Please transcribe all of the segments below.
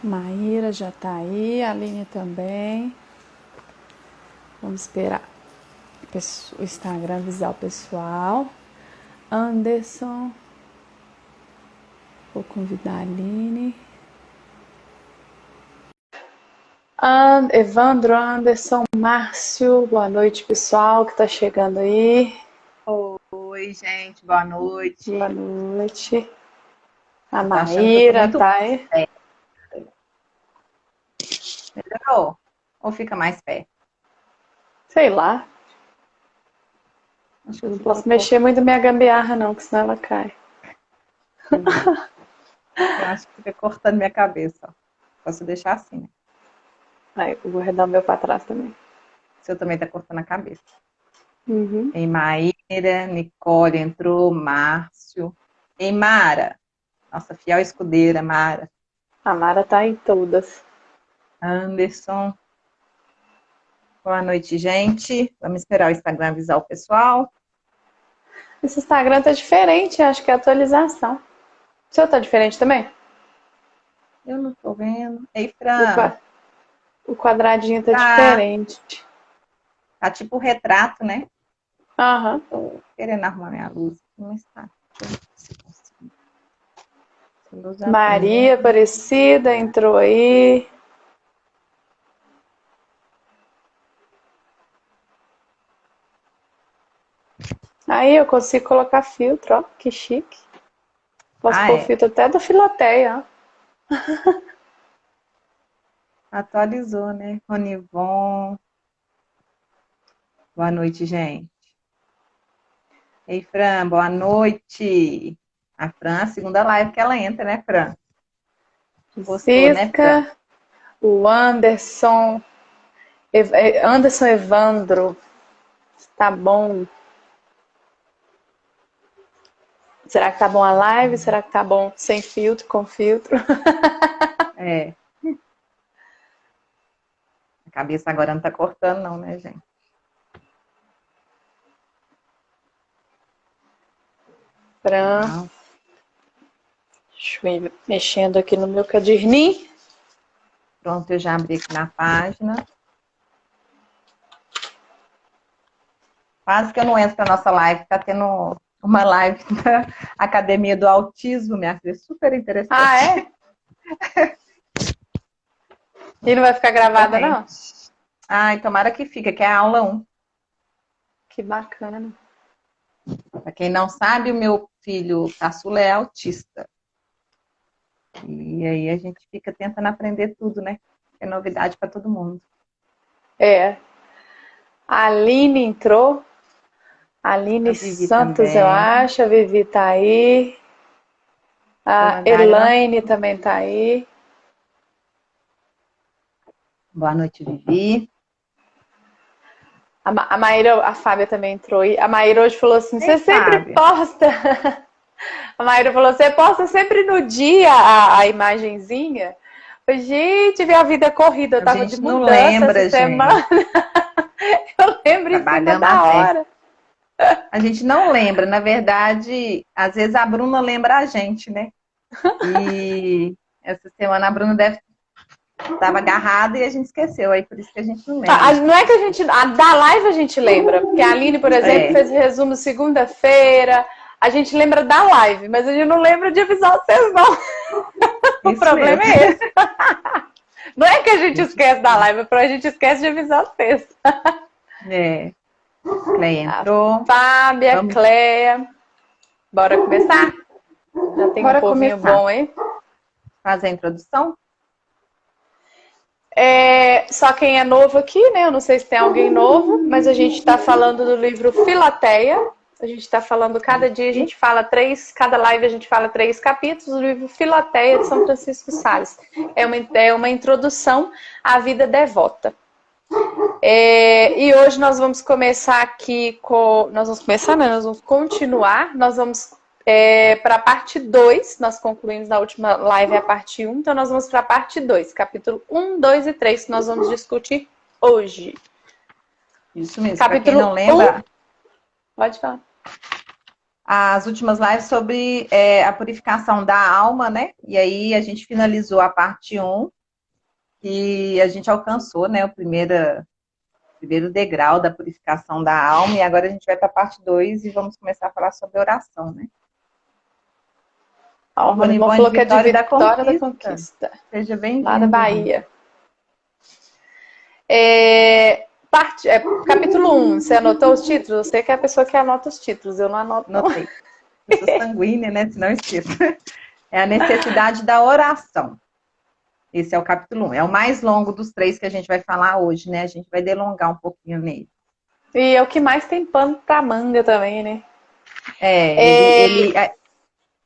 Maíra já tá aí, a Aline também. Vamos esperar o Instagram avisar o pessoal. Anderson. Vou convidar a Aline. Evandro, Anderson, Márcio. Boa noite, pessoal que tá chegando aí. Oi, gente, boa noite. Boa noite. A Eu tô achando que eu tô Maíra muito tá aí. perto. Melhorou? Ou fica mais perto? Sei lá. Acho Eu que não fica posso pouco. mexer muito minha gambiarra, não, que senão ela cai. Eu acho que fica cortando minha cabeça. Ó. Posso deixar assim, né? Aí, eu vou redar o meu pra trás também. O seu também tá cortando a cabeça. Uhum. Tem Maíra, Nicole entrou, Márcio. Tem Mara, nossa fiel escudeira, Mara. A Mara tá em todas. Anderson. Boa noite, gente. Vamos esperar o Instagram avisar o pessoal. Esse Instagram tá diferente, acho que é atualização. O seu tá diferente também? Eu não tô vendo. Ei, O, Fran. qua- o quadradinho tá Tá, diferente. tá tipo retrato, né? Eu Aham. tô querendo arrumar minha luz, mas tá. Deixa eu ver se eu consigo. Essa luz Maria acende. Aparecida entrou aí. Aí eu consigo colocar filtro, ó, que chique. Posso Ah, pôr é. filtro até da Filateia, ó. Atualizou, né? Ronivon. Boa noite, gente. Ei, Fran, boa noite. A Fran, a segunda live que ela entra, né, Fran? Gostou, né, Fran? Cisca, o Anderson, Anderson Evandro, tá bom. Será que tá bom a live? Será que tá bom sem filtro, com filtro? É. A cabeça agora não tá cortando, não, né, gente? Fran, Não. deixa eu ir mexendo aqui no meu caderninho. Pronto, eu já abri aqui na página. Quase que eu não entro pra nossa live, tá tendo uma live da Academia do Autismo, minha filha, super Ah, interessante. é? E não vai ficar gravada, não? Recorrente. Ai, tomara que fica, que é a aula 1. Que bacana. Para quem não sabe, o meu filho caçula é autista. E aí a gente fica tentando aprender tudo, né? É novidade para todo mundo. É. A Aline entrou. A Aline Vivi Santos, eu também. acho. A Vivi tá aí. A Dona Dália, Elaine também tá aí. boa noite, Vivi. A Maíra, a Fábia também entrou aí. A Maíra hoje falou assim: Ei, você sempre Fábio. posta. A Maíra falou: você posta sempre no dia a imagenzinha. Eu falei, gente, minha vida corrida. Eu A tava de gente não mudança essa lembra, gente. semana. Eu lembro em cima Trabalhando da até. hora. A gente não lembra, na verdade, às vezes a Bruna lembra a gente, né? E essa semana a Bruna deve estava agarrada e a gente esqueceu, aí por isso que a gente não lembra. Não é que a gente. A da live a gente lembra. Porque a Aline, por exemplo, É, fez resumo segunda-feira. A gente lembra da live, mas a gente não lembra de avisar vocês, não. O isso problema mesmo. é esse. Não é que a gente Deixa esquece da eu live, a gente esquece de avisar vocês. ver. É, Cleia A entrou. Fábia, Vamos, Cleia. Bora começar? Já tem um bora povinho começar. bom aí. Fazer a introdução? Só quem é novo aqui, né? Eu não sei se tem alguém novo, mas a gente está falando do livro Filateia. A gente está falando, cada dia a E gente fala três, cada live a gente fala três capítulos do livro Filateia de São Francisco Sales. É uma introdução à vida devota. E hoje nós vamos começar aqui com. Nós vamos começar, né? Nós vamos continuar. Nós vamos para a parte 2. Nós concluímos na última live a parte 1. Então nós vamos para a parte 2, capítulo 1, 2 e 3, que nós vamos discutir hoje. isso mesmo. Para quem não Capítulo 1, lembra, pode falar. as últimas lives sobre a purificação da alma, né? E aí a gente finalizou a parte 1 que a gente alcançou, né, o primeiro degrau da purificação da alma, e agora a gente vai para a parte 2 e vamos começar a falar sobre oração, né? Ó, o Ronivon falou que é de Vitória da Conquista. Seja bem-vindo. Lá da Bahia. Capítulo 1, você anotou os títulos? Você que é a pessoa que anota os títulos, eu não anoto. Anotei. Eu sou sanguínea, né? Senão eu esqueço. É a necessidade da oração. Esse é o capítulo 1. É o mais longo dos 3 que a gente vai falar hoje, né? A gente vai delongar um pouquinho nele. E é o que mais tem pano pra manga também, né?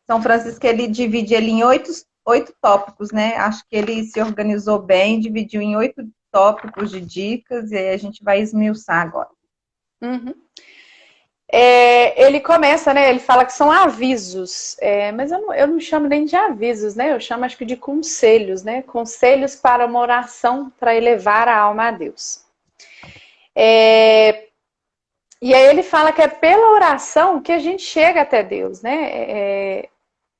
São Francisco, ele divide ele em 8 tópicos, né? Acho que ele se organizou bem, dividiu em 8 tópicos de dicas, e aí a gente vai esmiuçar agora. Uhum. Ele começa, né? Ele fala que são avisos, mas eu não chamo nem de avisos, né? Eu chamo, acho que, de conselhos, né? Conselhos para uma oração para elevar a alma a Deus. E aí ele fala que é pela oração que a gente chega até Deus, né?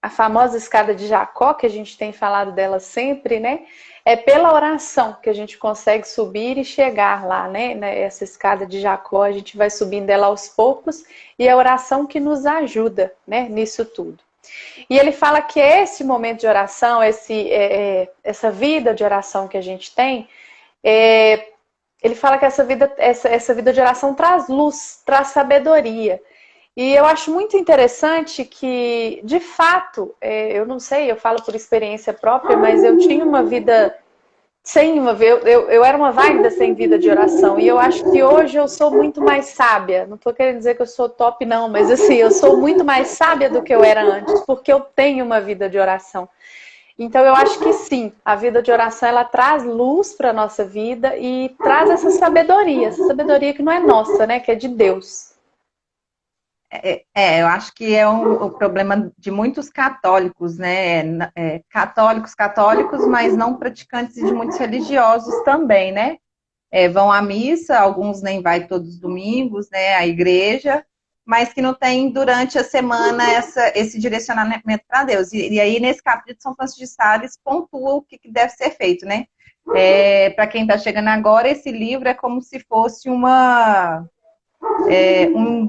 A famosa escada de Jacó, que a gente tem falado dela sempre, né? É pela oração que a gente consegue subir e chegar lá, né? Essa escada de Jacó, a gente vai subindo ela aos poucos, e é a oração que nos ajuda, né? Nisso tudo. E ele fala que esse momento de oração, essa vida de oração que a gente tem, ele fala que essa vida de oração traz luz, traz sabedoria. E eu acho muito interessante que, de fato, eu não sei, eu falo por experiência própria, mas eu tinha uma vida eu era uma válida sem vida de oração. E eu acho que hoje eu sou muito mais sábia. Não estou querendo dizer que eu sou top, não, mas assim, eu sou muito mais sábia do que eu era antes, porque eu tenho uma vida de oração. Então eu acho que sim, a vida de oração, ela traz luz para a nossa vida e traz essa sabedoria que não é nossa, né? Que é de Deus. Eu acho que é o problema de muitos católicos, né? Católicos, mas não praticantes, e de muitos religiosos também, né? Vão à missa, alguns nem vai todos os domingos, né? À igreja, mas que não tem durante a semana esse direcionamento para Deus. E aí, nesse capítulo de São Francisco de Sales, pontua o que deve ser feito, né? Para quem está chegando agora, esse livro é como se fosse um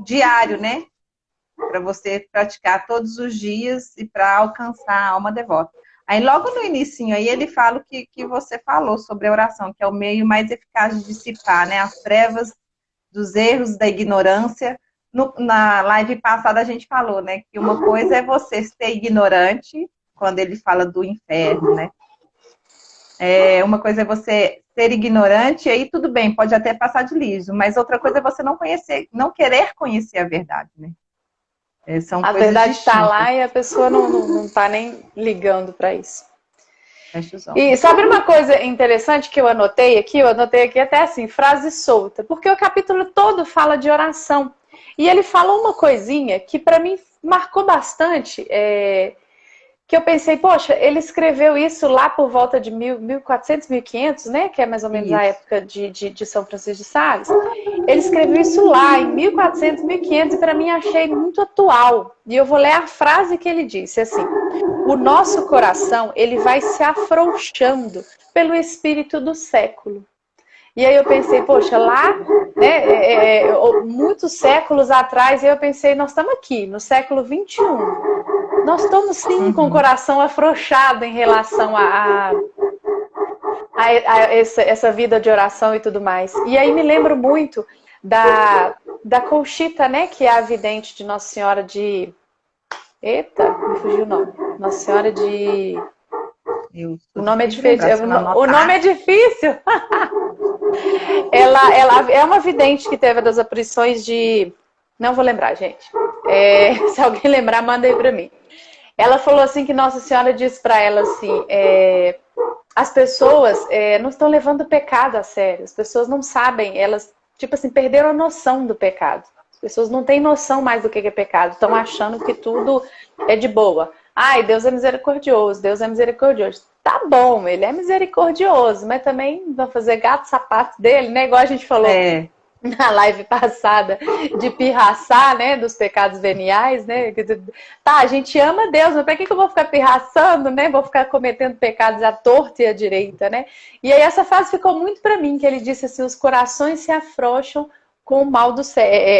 diário, né? Para você praticar todos os dias e para alcançar a alma devota. Aí logo no inicinho aí ele fala o que você falou sobre a oração, que é o meio mais eficaz de dissipar, né, as trevas dos erros, da ignorância. Na live passada a gente falou, né, que uma coisa é você ser ignorante, quando ele fala do inferno, né. Uma coisa é você ser ignorante, e aí tudo bem, pode até passar de liso, mas outra coisa é você não querer conhecer a verdade, né. São a verdade está lá e a pessoa não está nem ligando para isso. E sabe uma coisa interessante que eu anotei aqui? Eu anotei aqui até assim, frase solta, porque o capítulo todo fala de oração. E ele fala uma coisinha que para mim marcou bastante, que eu pensei, poxa, ele escreveu isso lá por volta de 1400, 1500, né? Que é mais ou menos a época de São Francisco de Sales. Ele escreveu isso lá em 1400, 1500 e para mim achei muito atual. E eu vou ler a frase que ele disse, assim: o nosso coração, ele vai se afrouxando pelo espírito do século. E aí eu pensei, poxa, lá, né, muitos séculos atrás, eu pensei, nós estamos aqui, no século XXI. Nós estamos, sim, com o coração afrouxado em relação a essa vida de oração e tudo mais. E aí me lembro muito da Conchita, né, que é a vidente de Nossa Senhora de... Eita, me fugiu o nome. Nossa Senhora de... O nome é difícil. O nome é difícil. Ela é uma vidente que teve das aparições de... Não vou lembrar, gente. Se alguém lembrar, manda aí pra mim. Ela falou assim que Nossa Senhora disse pra ela assim... as pessoas não estão levando o pecado a sério. As pessoas não sabem. Elas, tipo assim, perderam a noção do pecado. As pessoas não têm noção mais do que é pecado. Estão achando que tudo é de boa. Ai, Deus é misericordioso, Deus é misericordioso. Tá bom, ele é misericordioso, mas também vão fazer gato sapato dele, né? Igual a gente falou na live passada de pirraçar, né, dos pecados veniais, né? Tá, a gente ama Deus, mas para que eu vou ficar pirraçando, né? Vou ficar cometendo pecados à torta e à direita, né? E aí essa frase ficou muito para mim, que ele disse assim: os corações se afrouxam com o mal do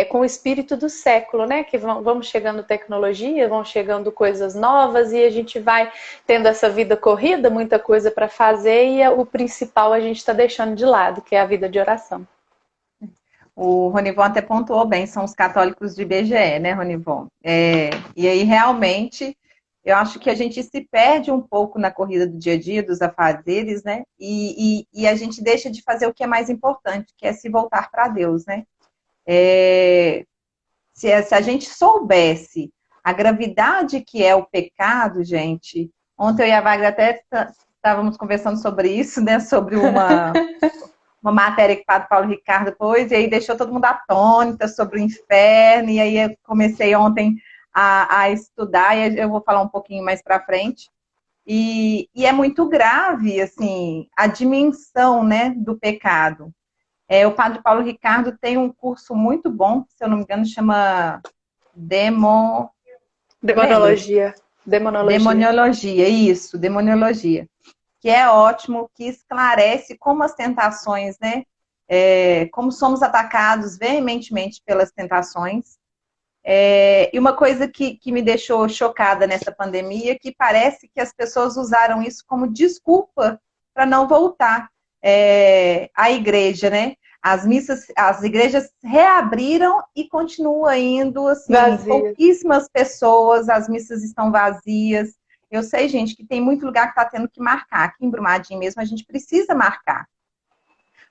com o espírito do século, né? Que vamos chegando tecnologia, vão chegando coisas novas e a gente vai tendo essa vida corrida, muita coisa para fazer e o principal a gente está deixando de lado, que é a vida de oração. O Ronivon até pontuou bem, são os católicos de IBGE, né, Ronivon? E aí, realmente, eu acho que a gente se perde um pouco na corrida do dia a dia, dos afazeres, né? E a gente deixa de fazer o que é mais importante, que é se voltar para Deus, né? Se a gente soubesse a gravidade que é o pecado, gente, ontem eu e a Wagner até estávamos conversando sobre isso, né? Sobre uma matéria que o Padre Paulo Ricardo pôs, e aí deixou todo mundo atônita sobre o inferno, e aí eu comecei ontem a estudar, e eu vou falar um pouquinho mais para frente, e é muito grave, assim, a dimensão, né, do pecado. O Padre Paulo Ricardo tem um curso muito bom, se eu não me engano, chama Demonologia. Demoniologia, isso, demoniologia, que é ótimo, que esclarece como as tentações, né, como somos atacados veementemente pelas tentações. E uma coisa que me deixou chocada nessa pandemia, que parece que as pessoas usaram isso como desculpa para não voltar à igreja, né? As igrejas reabriram e continua indo, assim, pouquíssimas pessoas, as missas estão vazias. Eu sei, gente, que tem muito lugar que está tendo que marcar. Aqui em Brumadinho mesmo, a gente precisa marcar.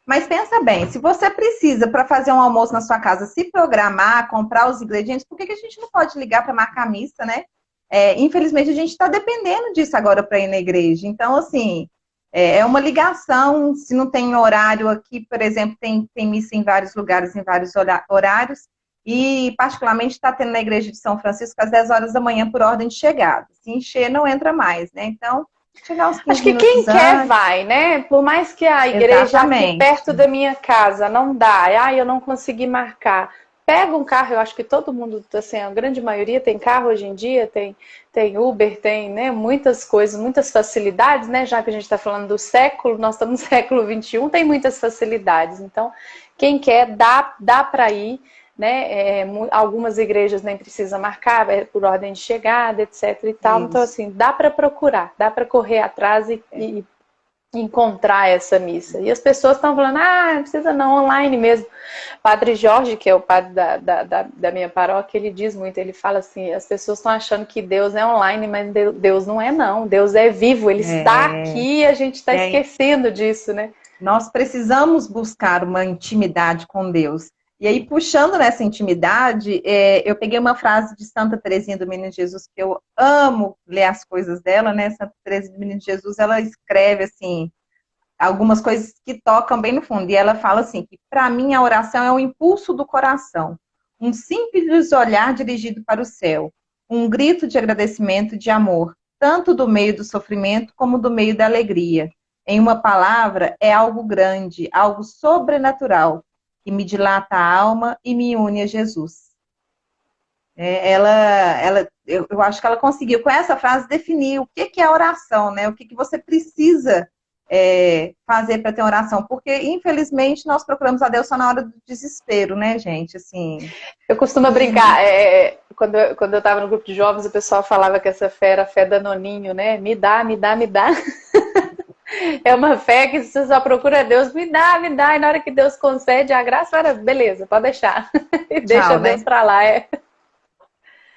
Mas pensa bem, se você precisa, para fazer um almoço na sua casa, se programar, comprar os ingredientes, por que a gente não pode ligar para marcar a missa, né? Infelizmente, a gente está dependendo disso agora para ir na igreja. Então, assim, é uma ligação. Se não tem horário aqui, por exemplo, tem missa em vários lugares, em vários horários. E, particularmente, está tendo na igreja de São Francisco às 10 horas da manhã por ordem de chegada. Se encher, não entra mais, né? Então, chegar uns 15 acho que quem quer vai, né? Por mais que a igreja aqui perto da minha casa não dá, eu não consegui marcar. Pega um carro, eu acho que todo mundo, assim, a grande maioria tem carro hoje em dia, tem Uber, tem, né, muitas coisas, muitas facilidades, né? Já que a gente está falando do século, nós estamos no século XXI, tem muitas facilidades. Então, quem quer, dá para ir. Né? Algumas igrejas nem precisa marcar, por ordem de chegada, etc. e tal. Isso. Então, assim, dá para procurar, dá para correr atrás e encontrar essa missa. E as pessoas estão falando, não precisa não, online mesmo. Padre Jorge, que é o padre da minha paróquia, ele diz muito, ele fala assim, as pessoas estão achando que Deus é online, mas Deus não é não, Deus é vivo, Ele está aqui e a gente está esquecendo disso, né? Nós precisamos buscar uma intimidade com Deus. E aí, puxando nessa intimidade, eu peguei uma frase de Santa Teresinha do Menino Jesus, que eu amo ler as coisas dela, né? Santa Teresinha do Menino Jesus, ela escreve, assim, algumas coisas que tocam bem no fundo. E ela fala assim, que para mim a oração é um impulso do coração, um simples olhar dirigido para o céu, um grito de agradecimento e de amor, tanto do meio do sofrimento como do meio da alegria. Em uma palavra, é algo grande, algo sobrenatural, que me dilata a alma e me une a Jesus. Eu acho que ela conseguiu, com essa frase, definir o que é oração, né? O que você precisa fazer para ter oração. Porque, infelizmente, nós procuramos a Deus só na hora do desespero, né, gente? Assim, eu costumo brincar, quando eu estava no grupo de jovens, o pessoal falava que essa fé era a fé da Noninho, né? Me dá, me dá, me dá. É uma fé que você só procura Deus, me dá, e na hora que Deus concede a graça, beleza, pode deixar. E deixa Deus, né? Pra lá.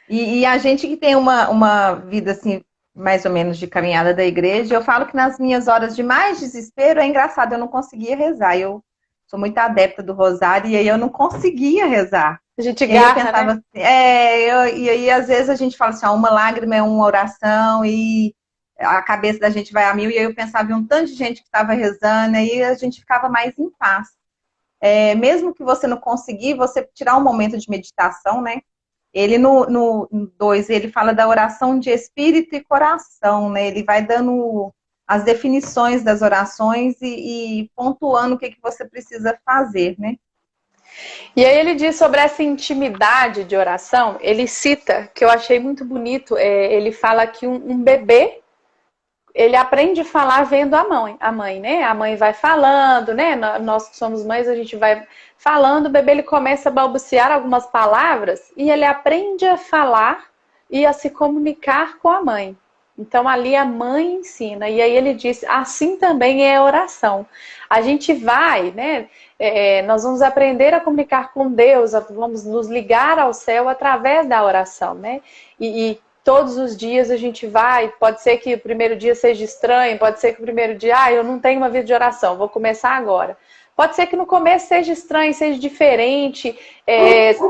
E a gente que tem uma vida assim, mais ou menos de caminhada da igreja, eu falo que nas minhas horas de mais desespero, é engraçado, eu não conseguia rezar. Eu sou muito adepta do rosário e aí eu não conseguia rezar. A gente garra, eu pensava, né? E aí às vezes a gente fala assim, uma lágrima é uma oração e a cabeça da gente vai a mil, e aí eu pensava em um tanto de gente que estava rezando, e aí a gente ficava mais em paz. Mesmo que você não conseguir, você tirar um momento de meditação, né? Ele no 2, ele fala da oração de espírito e coração, né? Ele vai dando as definições das orações e pontuando o que você precisa fazer, né? E aí ele diz sobre essa intimidade de oração, ele cita, que eu achei muito bonito, ele fala que um bebê, ele aprende a falar vendo a mãe, né? A mãe vai falando, né? Nós que somos mães, a gente vai falando, o bebê ele começa a balbuciar algumas palavras e ele aprende a falar e a se comunicar com a mãe. Então ali a mãe ensina, e aí ele diz, assim também é a oração. A gente vai, né? Nós vamos aprender a comunicar com Deus, vamos nos ligar ao céu através da oração, né? E todos os dias a gente vai, pode ser que o primeiro dia seja estranho, pode ser que o primeiro dia, eu não tenho uma vida de oração, vou começar agora. Pode ser que no começo seja estranho, seja diferente,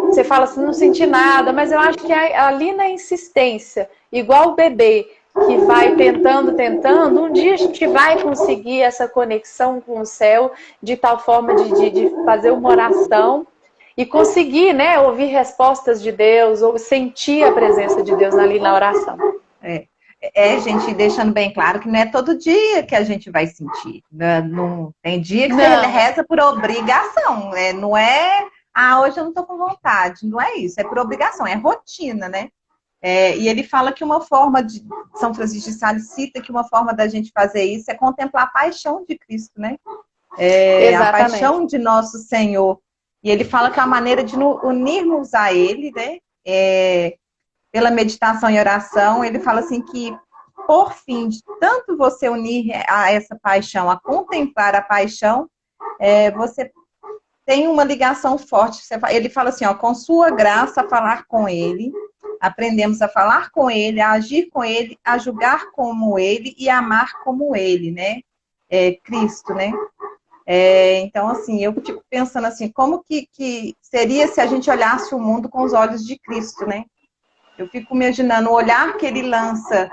você fala assim, não senti nada, mas eu acho que ali na insistência, igual o bebê, que vai tentando, um dia a gente vai conseguir essa conexão com o céu, de tal forma de fazer uma oração e conseguir, né, ouvir respostas de Deus, ou sentir a presença de Deus ali na oração. Gente, deixando bem claro que não é todo dia que a gente vai sentir. Não, tem dia que você reza por obrigação, não é, hoje eu não estou com vontade. Não é isso, é por obrigação, é rotina, né? E ele fala que uma forma de São Francisco de Sales cita que uma forma da gente fazer isso é contemplar a paixão de Cristo, né? A paixão de nosso Senhor. E ele fala que a maneira de unirmos a Ele, né? Pela meditação e oração, ele fala assim que, por fim, de tanto você unir a essa paixão, a contemplar a paixão, você tem uma ligação forte. Ele fala assim, com sua graça, falar com Ele, aprendemos a falar com Ele, a agir com Ele, a julgar como Ele e a amar como Ele, né? Cristo, né? Então, assim, eu fico pensando assim, como que seria se a gente olhasse o mundo com os olhos de Cristo, né? Eu fico imaginando o olhar que ele lança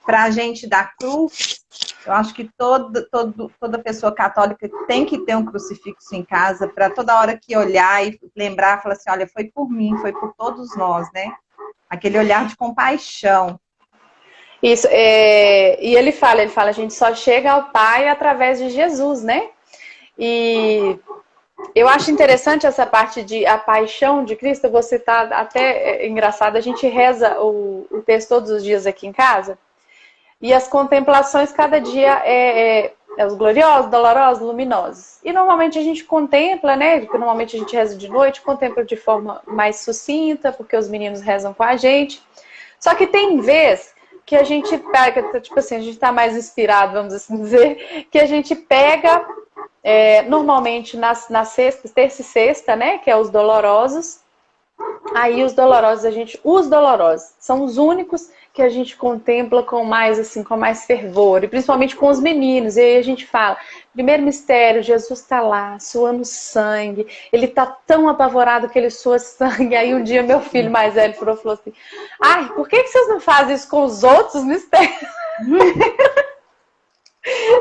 para a gente da cruz. Eu acho que toda pessoa católica tem que ter um crucifixo em casa para toda hora que olhar e lembrar, falar assim, olha, foi por mim, foi por todos nós, né? Aquele olhar de compaixão. Isso, e ele fala, a gente só chega ao Pai através de Jesus, né? E eu acho interessante essa parte de a paixão de Cristo. Você tá até engraçado, a gente reza o texto todos os dias aqui em casa, e as contemplações cada dia os gloriosos, dolorosos, luminosos. E normalmente a gente contempla, né? Porque normalmente a gente reza de noite, contempla de forma mais sucinta, porque os meninos rezam com a gente. Só que tem vez que a gente pega, tipo assim, a gente tá mais inspirado, vamos assim dizer, que a gente pega normalmente nas sextas, terça e sexta, né? Que é os dolorosos. Aí os dolorosos são os únicos que a gente contempla com mais assim, com mais fervor, e principalmente com os meninos. E aí a gente fala, primeiro mistério, Jesus está lá, suando sangue, ele está tão apavorado que ele sua sangue. Aí um dia meu filho mais velho falou assim, ai, por que vocês não fazem isso com os outros mistérios?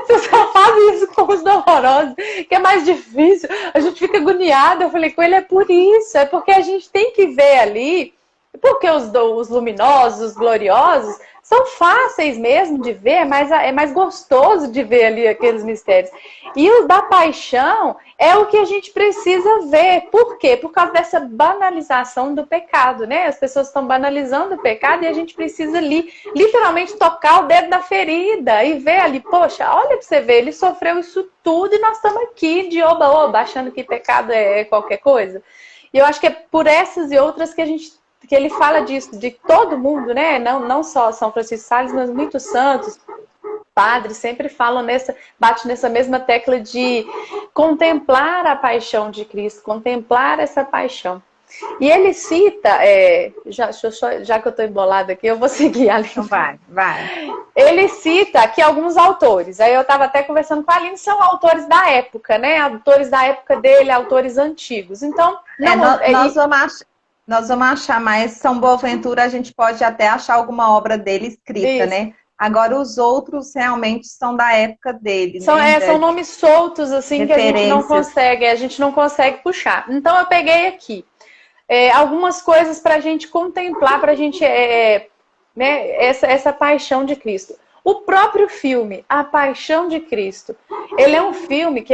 Você só faz isso com os dolorosos, que é mais difícil, a gente fica agoniada. Eu falei com ele, é por isso, é porque a gente tem que ver ali, porque os luminosos, os gloriosos, são fáceis mesmo de ver, mas é mais gostoso de ver ali aqueles mistérios. E os da paixão é o que a gente precisa ver. Por quê? Por causa dessa banalização do pecado, né? As pessoas estão banalizando o pecado e a gente precisa ali, literalmente, tocar o dedo na ferida e ver ali, poxa, olha pra você ver, ele sofreu isso tudo e nós estamos aqui de oba-oba, achando que pecado é qualquer coisa. E eu acho que é por essas e outras que ele fala disso, de todo mundo, né? Não só São Francisco de Sales, mas muitos santos, padres, sempre falam bate nessa mesma tecla de contemplar a paixão de Cristo, contemplar essa paixão. E ele cita, já que eu estou embolada aqui, eu vou seguir ali. Então vai. Ele cita aqui alguns autores. Aí eu estava até conversando com a Aline, são autores da época, né? Autores da época dele, autores antigos. Então, nós vamos achar mais São Boaventura, a gente pode até achar alguma obra dele escrita, né? Agora, os outros realmente são da época dele. São nomes soltos, assim, que a gente não consegue puxar. Então, eu peguei aqui algumas coisas para a gente contemplar, para a gente, né, essa paixão de Cristo. O próprio filme, A Paixão de Cristo, ele é um filme que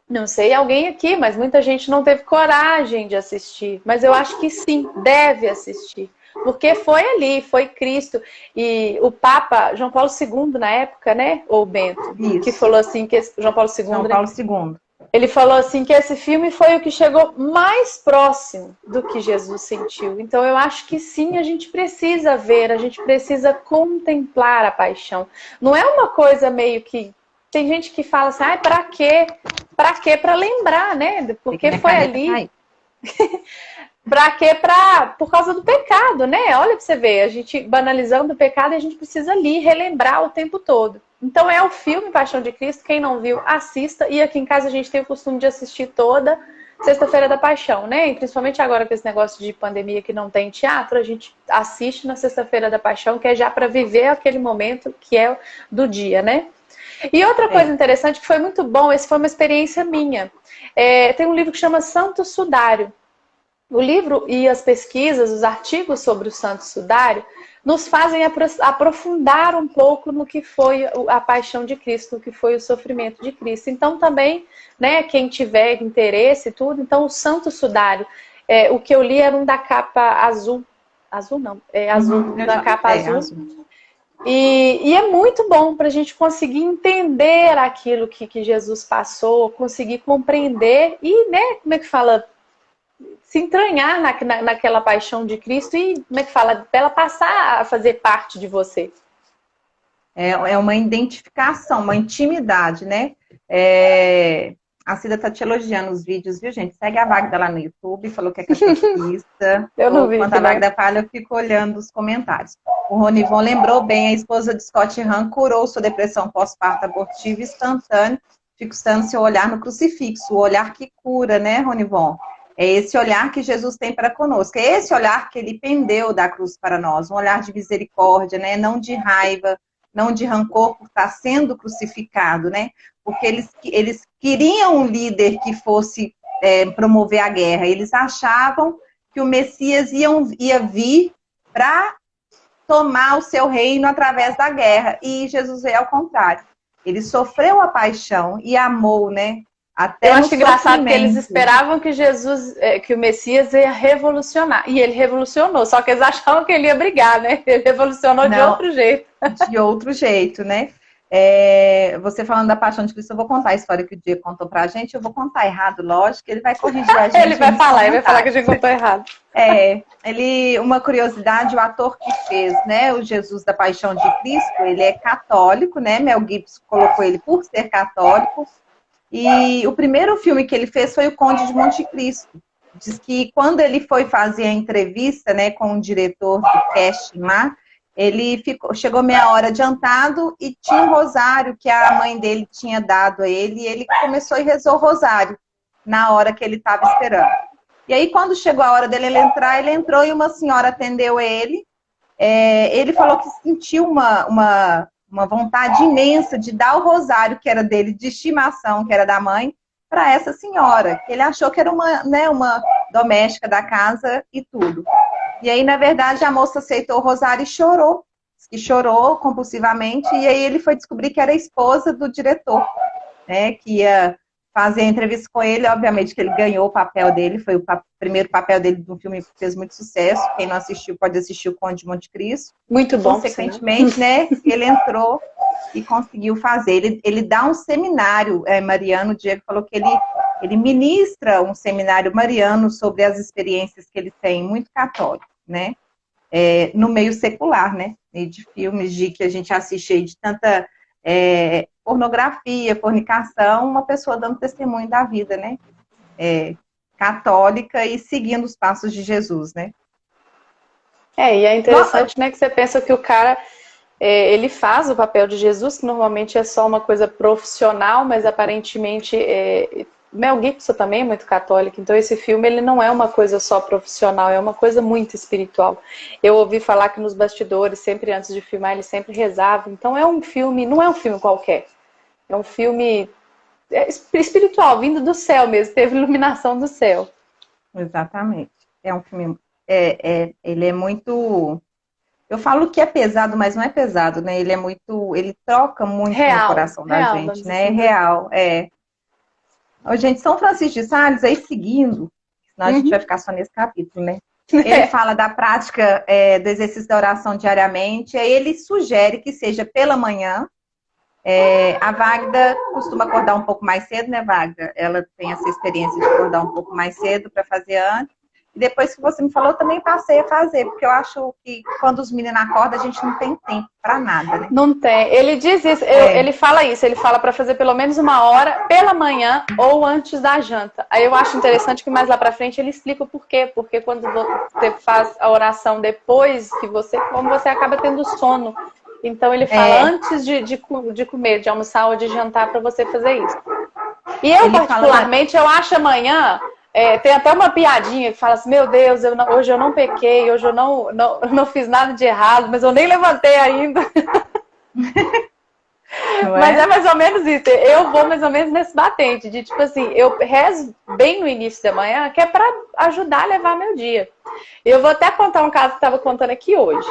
Não sei alguém aqui, mas muita gente não teve coragem de assistir. Mas eu acho que sim, deve assistir. Porque foi ali, foi Cristo. E o Papa João Paulo II, na época, né? Ou Bento, que Isso, falou assim, que João Paulo João II, né? Paulo II. Ele falou assim que esse filme foi o que chegou mais próximo do que Jesus sentiu. Então eu acho que sim, a gente precisa ver, a gente precisa contemplar a paixão. Não é uma coisa meio que tem gente que fala assim, ah, para quê? Para quê? Para lembrar, né? Porque Minha foi caneta ali. caiu. Para quê? Por causa do pecado, né? Olha para você ver, a gente banalizando o pecado e a gente precisa ali relembrar o tempo todo. Então é o filme Paixão de Cristo, quem não viu, assista. E aqui em casa a gente tem o costume de assistir toda Sexta-feira da Paixão, né? E principalmente agora com esse negócio de pandemia que não tem teatro, a gente assiste na Sexta-feira da Paixão, que é já para viver aquele momento que é do dia, né? E outra coisa interessante que foi muito bom, essa foi uma experiência minha. Tem um livro que chama Santo Sudário. O livro e as pesquisas, os artigos sobre o Santo Sudário, nos fazem aprofundar um pouco no que foi a paixão de Cristo, no que foi o sofrimento de Cristo. Então também, né, quem tiver interesse e tudo, então o Santo Sudário, o que eu li era um da capa azul, azul não, azul, da capa azul. E é muito bom para a gente conseguir entender aquilo que Jesus passou, conseguir compreender e, né, como é que fala? Se entranhar naquela paixão de Cristo e, como é que fala, ela passar a fazer parte de você. É uma identificação, uma intimidade, né? A Cida tá te elogiando os vídeos, viu, gente? Segue a Wagda lá no YouTube, falou que é catequista. Eu não vi. Quando a Wagda fala, eu fico olhando os comentários. O Ronivon lembrou bem, a esposa de Scott Hahn curou sua depressão pós-parto abortiva instantânea, fixando seu olhar no crucifixo, o olhar que cura, né, Ronivon? É esse olhar que Jesus tem para conosco, é esse olhar que ele pendeu da cruz para nós, um olhar de misericórdia, né? Não de raiva, não de rancor por estar sendo crucificado, né? Porque eles queriam um líder que fosse promover a guerra, eles achavam que o Messias ia vir para tomar o seu reino através da guerra, e Jesus veio ao contrário. Ele sofreu a paixão e amou, né? Até eu acho engraçado que eles esperavam que Jesus, que o Messias ia revolucionar. E ele revolucionou, só que eles achavam que ele ia brigar, né? Ele revolucionou de outro jeito. De outro jeito, né? Você falando da paixão de Cristo, eu vou contar a história que o Diego contou pra gente. Eu vou contar errado, lógico, ele vai corrigir a gente. Ele vai falar que a gente contou errado. Uma curiosidade, o ator que fez, né, o Jesus da Paixão de Cristo, ele é católico, né? Mel Gibson colocou ele por ser católico. E o primeiro filme que ele fez foi O Conde de Monte Cristo. Diz que quando ele foi fazer a entrevista, né, com o diretor do casting lá, ele chegou meia hora adiantado e tinha um rosário que a mãe dele tinha dado a ele, e ele começou e rezou o rosário na hora que ele estava esperando. E aí, quando chegou a hora dele entrar, ele entrou e uma senhora atendeu ele. Ele falou que sentiu uma vontade imensa de dar o rosário que era dele, de estimação, que era da mãe, para essa senhora. Ele achou que era uma doméstica da casa e tudo. E aí, na verdade, a moça aceitou o rosário e chorou compulsivamente, e aí ele foi descobrir que era a esposa do diretor, né, que ia fazer a entrevista com ele. Obviamente que ele ganhou o papel dele, foi o primeiro papel dele de um filme que fez muito sucesso. Quem não assistiu pode assistir o Conde de Monte Cristo. Muito bom. Consequentemente, né, ele entrou e conseguiu fazer. Ele dá um seminário mariano, o Diego falou que ele ministra um seminário mariano sobre as experiências que ele tem, muito católico, né, no meio secular, né, de filmes que a gente assiste aí de tanta pornografia, fornicação, uma pessoa dando testemunho da vida, né, católica e seguindo os passos de Jesus, né. E é interessante, né, que você pensa que o cara, ele faz o papel de Jesus, que normalmente é só uma coisa profissional, mas aparentemente Mel Gibson também é muito católico, então esse filme ele não é uma coisa só profissional, é uma coisa muito espiritual. Eu ouvi falar que nos bastidores, sempre antes de filmar, ele sempre rezava. Então é um filme, não é um filme qualquer, é um filme espiritual, vindo do céu mesmo, teve iluminação do céu. Exatamente. É um filme, ele é muito... Eu falo que é pesado, mas não é pesado, né? Ele troca muito real, no coração da gente, né? É real, Ô, gente, São Francisco de Sales, aí seguindo, senão a gente vai ficar só nesse capítulo, né? Ele fala da prática do exercício da oração diariamente, aí ele sugere que seja pela manhã. A Wagda costuma acordar um pouco mais cedo, né, Wagda? Ela tem essa experiência de acordar um pouco mais cedo para fazer antes. E depois que você me falou, eu também passei a fazer, porque eu acho que quando os meninos acordam, a gente não tem tempo para nada, né? Não tem. Ele diz isso, ele fala isso, ele fala para fazer pelo menos 1 hora pela manhã ou antes da janta. Aí eu acho interessante que mais lá para frente ele explica o porquê. Porque quando você faz a oração depois que como você acaba tendo sono. Então ele fala antes de comer, de almoçar ou de jantar para você fazer isso. E eu, particularmente, eu acho amanhã... tem até uma piadinha que fala assim, meu Deus, hoje eu não pequei, hoje eu não fiz nada de errado, mas eu nem levantei ainda. Mas é mais ou menos isso. Eu vou mais ou menos nesse batente, de tipo assim, eu rezo bem no início da manhã, que é para ajudar a levar meu dia. Eu vou até contar um caso que eu estava contando aqui hoje.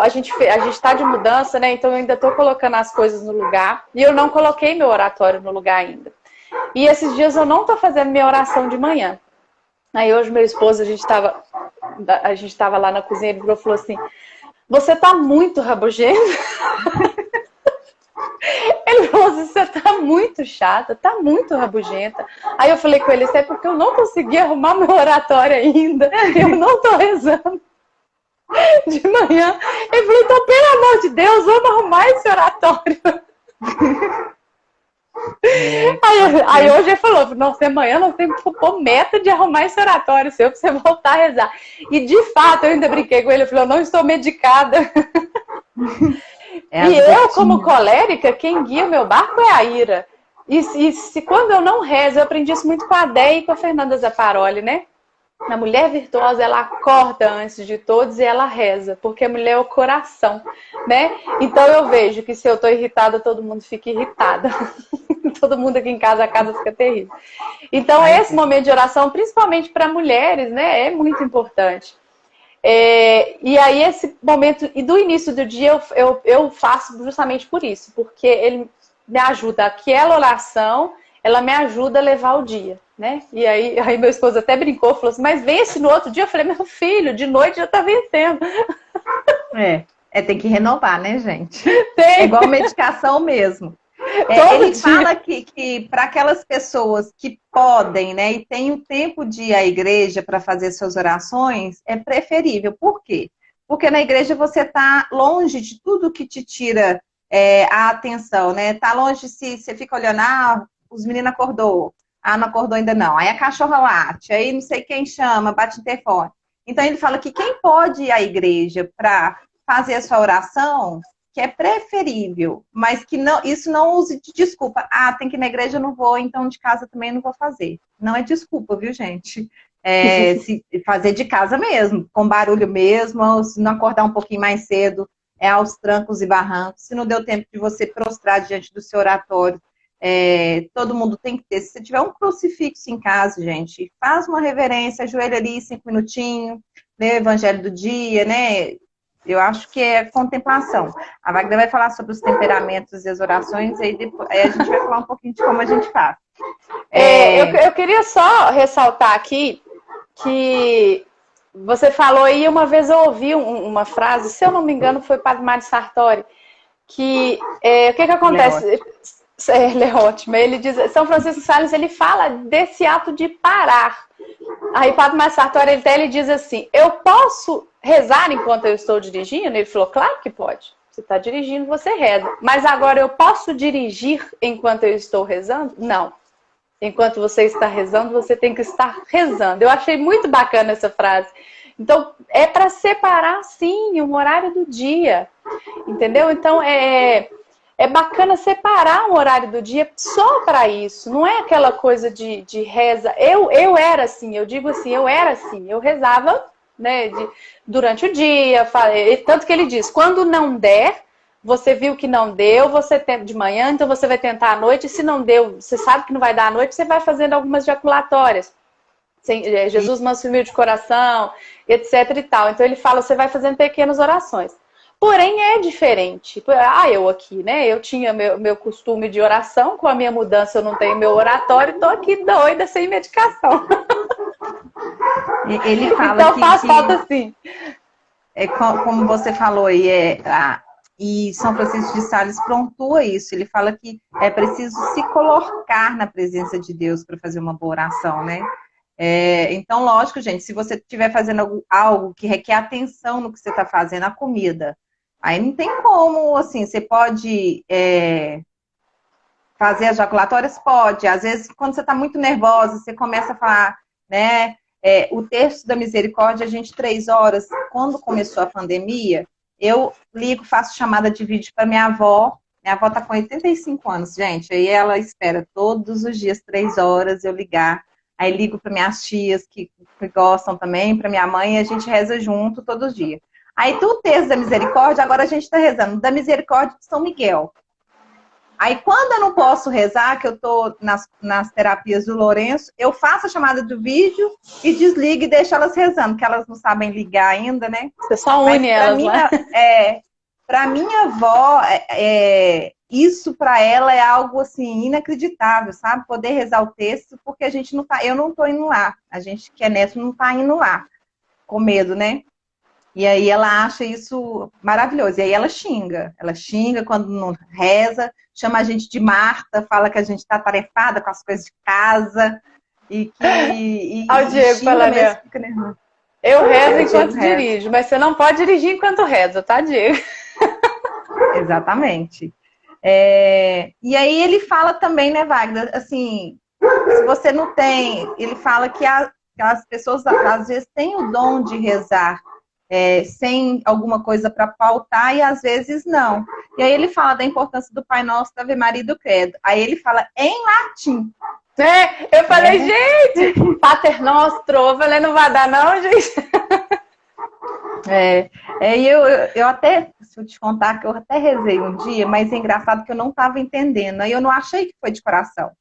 A gente está de mudança, né? Então eu ainda estou colocando as coisas no lugar, e eu não coloquei meu oratório no lugar ainda. E esses dias eu não estou fazendo minha oração de manhã. Aí hoje meu esposo, a gente estava lá na cozinha, ele falou assim, você tá muito rabugento. Ele falou assim, você tá muito chata, tá muito rabugenta. Aí eu falei com ele, isso é porque eu não consegui arrumar meu oratório ainda. Eu não tô rezando de manhã. Ele falou, então pelo amor de Deus, vamos arrumar esse oratório. Aí hoje ele falou, nossa, amanhã nós temos que pôr meta de arrumar esse oratório seu pra você voltar a rezar. E de fato, eu ainda brinquei com ele, eu falei, eu não estou medicada. E eu, como colérica, quem guia o meu barco é a Ira. E quando eu não rezo, eu aprendi isso muito com a Déia e com a Fernanda Zapparoli, né? A mulher virtuosa, ela acorda antes de todos e ela reza, porque a mulher é o coração, né? Então eu vejo que se eu tô irritada, todo mundo fica irritada. Todo mundo aqui em casa, a casa fica terrível. Então esse momento de oração, principalmente para mulheres, né, é muito importante. E aí esse momento, e do início do dia eu faço justamente por isso, porque ele me ajuda, aquela oração, ela me ajuda a levar o dia, né? E aí meu esposo até brincou, falou assim, mas vence no outro dia? Eu falei, meu filho, de noite já tá vencendo. Tem que renovar, né, gente? Tem. É igual medicação mesmo. Ele fala que para aquelas pessoas que podem, né, e têm o tempo de ir à igreja para fazer suas orações, é preferível. Por quê? Porque na igreja você está longe de tudo que te tira a atenção, né? Tá longe se você fica olhando, os meninos acordou, não acordou ainda não. Aí a cachorra late, aí não sei quem chama, bate interfone. Então ele fala que quem pode ir à igreja para fazer a sua oração, que é preferível, mas que isso não use de desculpa. Tem que ir na igreja, eu não vou, então de casa também não vou fazer. Não é desculpa, viu, gente? Se fazer de casa mesmo, com barulho mesmo, ou se não acordar um pouquinho mais cedo, aos trancos e barrancos. Se não deu tempo de você prostrar diante do seu oratório, todo mundo tem que ter. Se você tiver um crucifixo em casa, gente, faz uma reverência, ajoelha ali 5 minutinhos, lê o evangelho do dia, né? Eu acho que é contemplação. A Wagner vai falar sobre os temperamentos e as orações, aí a gente vai falar um pouquinho de como a gente faz. Eu queria só ressaltar aqui que você falou aí, uma vez eu ouvi uma frase, se eu não me engano foi Padre Mário Sartori, que o que acontece? Ele é ótimo. Ele diz, São Francisco de Sales, ele fala desse ato de parar. Aí Padre Mário Sartori, ele diz assim, eu posso rezar enquanto eu estou dirigindo? Ele falou, claro que pode. Você está dirigindo, você reza. Mas agora eu posso dirigir enquanto eu estou rezando? Não. Enquanto você está rezando, você tem que estar rezando. Eu achei muito bacana essa frase. Então, é para separar, sim, um horário do dia. Entendeu? Então, é bacana separar um horário do dia só para isso. Não é aquela coisa de reza. Eu era assim, eu digo assim, eu era assim. Eu rezava, né, durante o dia. Tanto que ele diz, quando não der, você viu que não deu, você tenta de manhã, então você vai tentar à noite. E se não deu, você sabe que não vai dar à noite, você vai fazendo algumas jaculatórias. Jesus manso e humilde de coração, etc e tal. Então ele fala, você vai fazendo pequenas orações. Porém, é diferente. Eu aqui, né? Eu tinha meu costume de oração, com a minha mudança eu não tenho meu oratório, tô aqui doida, sem medicação. Ele fala então faz falta sim. Como você falou aí, e São Francisco de Sales pontua isso. Ele fala que é preciso se colocar na presença de Deus para fazer uma boa oração, né? Então, lógico, gente, se você estiver fazendo algo que requer atenção no que você está fazendo, a comida, aí não tem como, assim, você pode fazer ejaculatórias? Pode. Às vezes, quando você está muito nervosa, você começa a falar, né? O Terço da Misericórdia, a gente, 3 horas, quando começou a pandemia, eu ligo, faço chamada de vídeo para minha avó. Minha avó está com 85 anos, gente. Aí ela espera todos os dias, 3 horas, eu ligar. Aí ligo para minhas tias que gostam também, para minha mãe, e a gente reza junto todo dia. Aí do Terço da Misericórdia, agora a gente está rezando da Misericórdia de São Miguel. Aí quando eu não posso rezar, que eu estou nas terapias do Lourenço, eu faço a chamada do vídeo e desligo e deixo elas rezando, que elas não sabem ligar ainda, né? Você só une elas, né? Para minha avó, isso para ela é algo assim inacreditável, sabe? Poder rezar o texto, porque a gente não tá, eu não estou indo lá, a gente que é neto não está indo lá, com medo, né? E aí ela acha isso maravilhoso. E aí ela xinga quando não reza, chama a gente de Marta, fala que a gente está atarefada com as coisas de casa e que Olha o Diego falando, mesmo. Eu rezo enquanto dirijo, mas você não pode dirigir enquanto reza, tá, Diego? Exatamente. E aí ele fala também, né, Wagner, assim, se você não tem, ele fala que as pessoas às vezes têm o dom de rezar sem alguma coisa para pautar e às vezes não. E aí ele fala da importância do Pai Nosso, da Ave Maria e do Credo. Aí ele fala em latim. Eu falei, gente, Pater Nostro, eu falei, não vai dar não, gente. E eu até, se eu te contar que eu até rezei um dia, mas é engraçado que eu não estava entendendo. Aí eu não achei que foi de coração.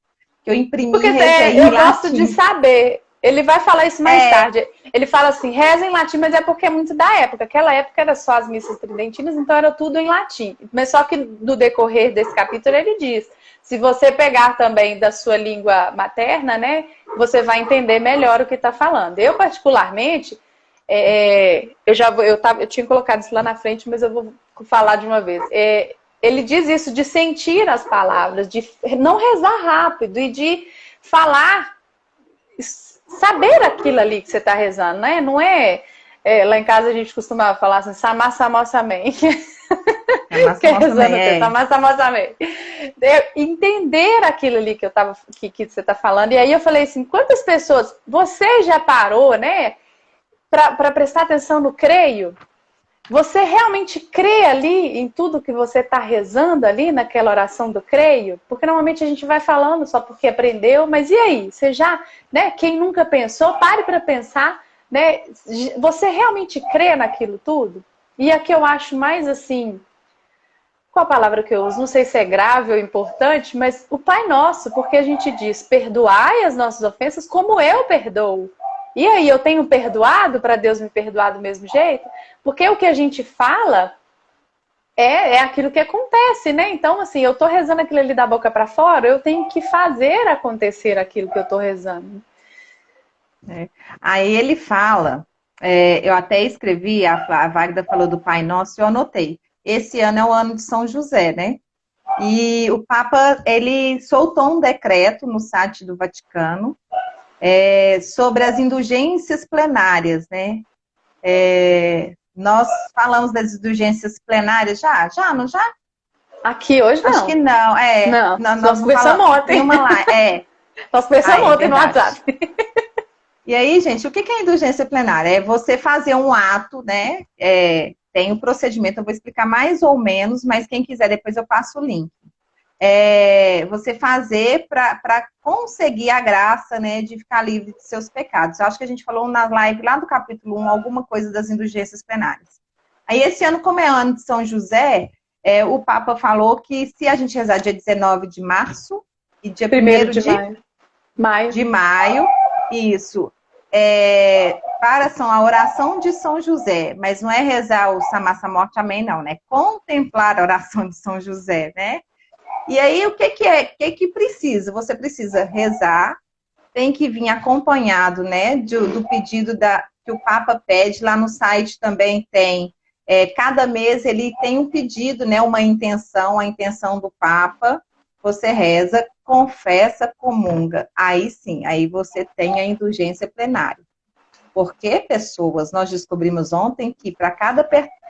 Que eu imprimi e rezei em latim. Eu gosto de saber. Ele vai falar isso mais tarde. Ele fala assim, reza em latim, mas é porque é muito da época. Aquela época era só as missas tridentinas, então era tudo em latim. Mas só que no decorrer desse capítulo ele diz, se você pegar também da sua língua materna, né, você vai entender melhor o que está falando. Eu, particularmente, eu tinha colocado isso lá na frente, mas eu vou falar de uma vez. Ele diz isso de sentir as palavras, de não rezar rápido e de falar, saber aquilo ali que você está rezando, né? Não lá em casa a gente costuma falar assim, samá-samó-samém. Entender aquilo ali que você está falando. E aí eu falei assim, quantas pessoas você já parou, né? Para prestar atenção no creio? Você realmente crê ali em tudo que você está rezando ali naquela oração do creio? Porque normalmente a gente vai falando só porque aprendeu, mas e aí? Você já, né? Quem nunca pensou, pare para pensar, né? Você realmente crê naquilo tudo? E a que eu acho mais assim, qual a palavra que eu uso? Não sei se é grave ou importante, mas o Pai Nosso, porque a gente diz, perdoai as nossas ofensas como eu perdoo. E aí, eu tenho perdoado para Deus me perdoar do mesmo jeito? Porque o que a gente fala é aquilo que acontece, né? Então, assim, eu tô rezando aquilo ali da boca para fora, eu tenho que fazer acontecer aquilo que eu tô rezando. Aí ele fala, eu até escrevi, a Wagda falou do Pai Nosso, eu anotei. Esse ano é o ano de São José, né? E o Papa, ele soltou um decreto no site do Vaticano, sobre as indulgências plenárias, né? Nós falamos das indulgências plenárias já? Não já? Aqui hoje não. Acho que não. Nós conversamos ontem. Nós conversamos ontem no WhatsApp. E aí, gente, o que é indulgência plenária? É você fazer um ato, né? Tem um procedimento, eu vou explicar mais ou menos, mas quem quiser depois eu passo o link. Você fazer para conseguir a graça, né, de ficar livre de seus pecados. Eu acho que a gente falou na live lá do capítulo 1 alguma coisa das indulgências plenárias. Aí esse ano, como é ano de São José, o Papa falou que se a gente rezar dia 19 de março e dia 1º de maio, isso, são a oração de São José, mas não é rezar o Samassa Morte Amém, não, né? Contemplar a oração de São José, né? E aí, o que precisa? Você precisa rezar, tem que vir acompanhado, né, do pedido que o Papa pede, lá no site também tem, cada mês ele tem um pedido, né, uma intenção, a intenção do Papa, você reza, confessa, comunga, aí sim, aí você tem a indulgência plenária. Porque, pessoas, nós descobrimos ontem que para cada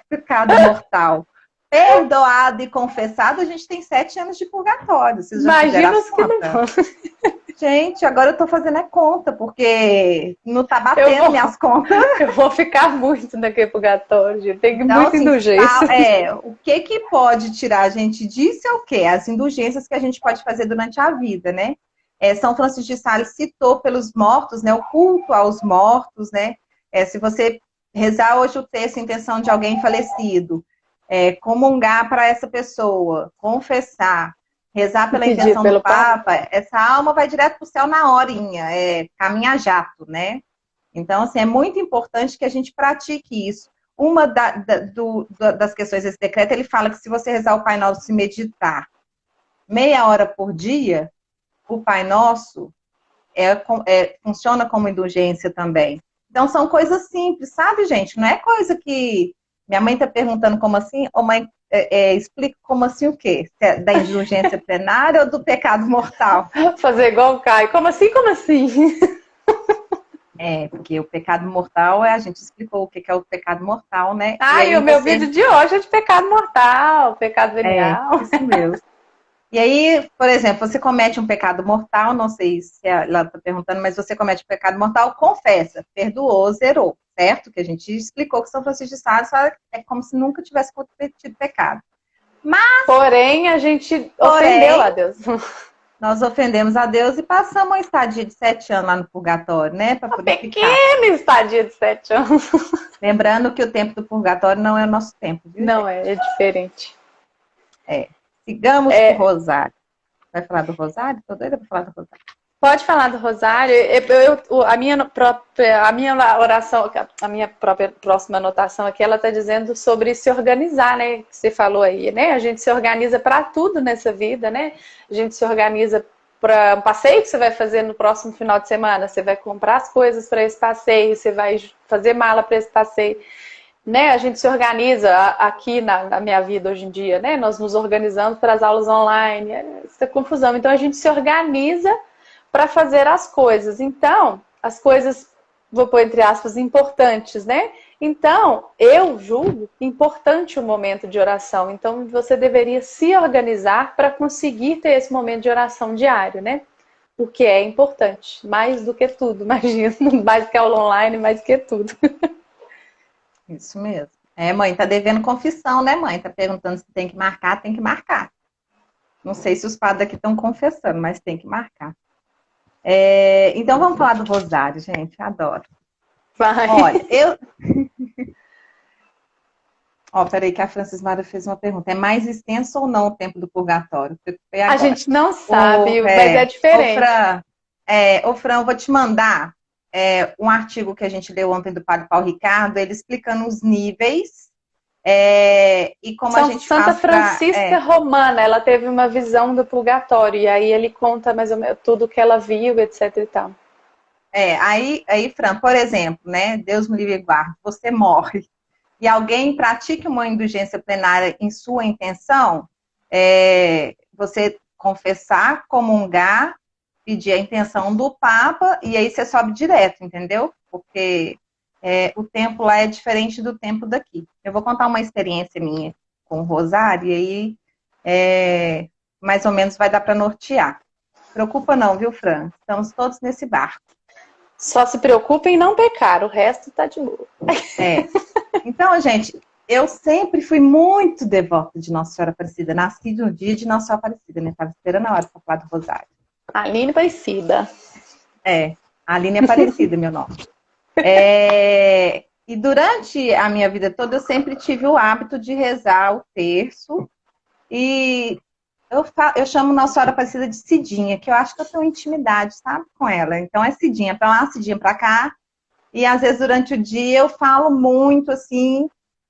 pecado mortal perdoado e confessado, a gente tem 7 anos de purgatório. Vocês já fizeram as contas? Gente, agora eu tô fazendo a conta, porque não tá batendo minhas contas. Eu vou ficar muito naquele purgatório, tem então, muita assim, indulgência. O que pode tirar a gente disso é o quê? As indulgências que a gente pode fazer durante a vida, né? São Francisco de Sales citou pelos mortos, né? O culto aos mortos, né? Se você rezar hoje o texto em intenção de alguém falecido, comungar para essa pessoa, confessar, rezar pela intenção do Papa, essa alma vai direto para o céu na horinha, caminha jato, né? Então, assim, é muito importante que a gente pratique isso. Uma das questões desse decreto, ele fala que se você rezar o Pai Nosso e meditar meia hora por dia, o Pai Nosso funciona como indulgência também. Então, são coisas simples, sabe, gente? Não é coisa que... Minha mãe está perguntando como assim, ô mãe, explica como assim o quê? Se é da indulgência plenária ou do pecado mortal? Fazer igual o Caio. Como assim, como assim? Porque o pecado mortal, a gente explicou o que é o pecado mortal, né? E o meu vídeo de hoje é de pecado mortal, pecado venial. Isso mesmo. E aí, por exemplo, você comete um pecado mortal, não sei se ela está perguntando, mas você comete um pecado mortal, confessa, perdoou, zerou, certo? Que a gente explicou que São Francisco de Sales é como se nunca tivesse cometido pecado. Porém, a gente ofendeu a Deus. Nós ofendemos a Deus e passamos uma estadia de 7 anos lá no purgatório, né? Para poder pequena estadia de 7 anos. Lembrando que o tempo do purgatório não é o nosso tempo, viu? Não, é diferente. Sigamos com o Rosário. Vai falar do Rosário? Estou doida para falar do Rosário. Pode falar do Rosário. A minha oração, a minha própria próxima anotação aqui, ela está dizendo sobre se organizar, né? Que você falou aí, né? A gente se organiza para tudo nessa vida, né? A gente se organiza para um passeio que você vai fazer no próximo final de semana. Você vai comprar as coisas para esse passeio, você vai fazer mala para esse passeio. Né, a gente se organiza aqui na minha vida hoje em dia, né? Nós nos organizamos para as aulas online, essa confusão. Então a gente se organiza para fazer as coisas. Então, as coisas, vou pôr entre aspas, importantes, né? Então, eu julgo importante o momento de oração. Então, você deveria se organizar para conseguir ter esse momento de oração diário, né? Porque é importante, mais do que tudo, imagina, mais que aula online, mais do que tudo. Isso mesmo. Mãe, tá devendo confissão, né, mãe? Tá perguntando se tem que marcar, tem que marcar. Não sei se os padres aqui estão confessando, mas tem que marcar. Então, vamos falar do Rosário, gente. Adoro. Vai. Olha, peraí que a Francis Mara fez uma pergunta. É mais extenso ou não o tempo do purgatório? A gente não sabe, mas é diferente. Fran, eu vou te mandar um artigo que a gente leu ontem do Padre Paulo Ricardo, ele explicando os níveis e como a gente Santa Francisca Romana, ela teve uma visão do purgatório, e aí ele conta mais ou menos tudo que ela viu, etc e tal. Aí, Fran, por exemplo, né, Deus me livre e guarde, você morre, e alguém pratica uma indulgência plenária em sua intenção, você confessar, comungar, pedir a intenção do Papa, e aí você sobe direto, entendeu? Porque o tempo lá é diferente do tempo daqui. Eu vou contar uma experiência minha com o Rosário, e aí mais ou menos vai dar para nortear. Preocupa não, viu, Fran? Estamos todos nesse barco. Só se preocupa em não pecar, o resto tá de boa. Então, gente, eu sempre fui muito devota de Nossa Senhora Aparecida. Nasci no dia de Nossa Senhora Aparecida, né? Tava esperando a hora para falar do Rosário. Aline Aparecida. Aline Aparecida, meu nome. E durante a minha vida toda, eu sempre tive o hábito de rezar o terço. E eu chamo Nossa Senhora Aparecida de Cidinha, que eu acho que eu tenho intimidade, sabe, com ela. Então é Cidinha para lá, Cidinha para cá. E às vezes durante o dia eu falo muito assim,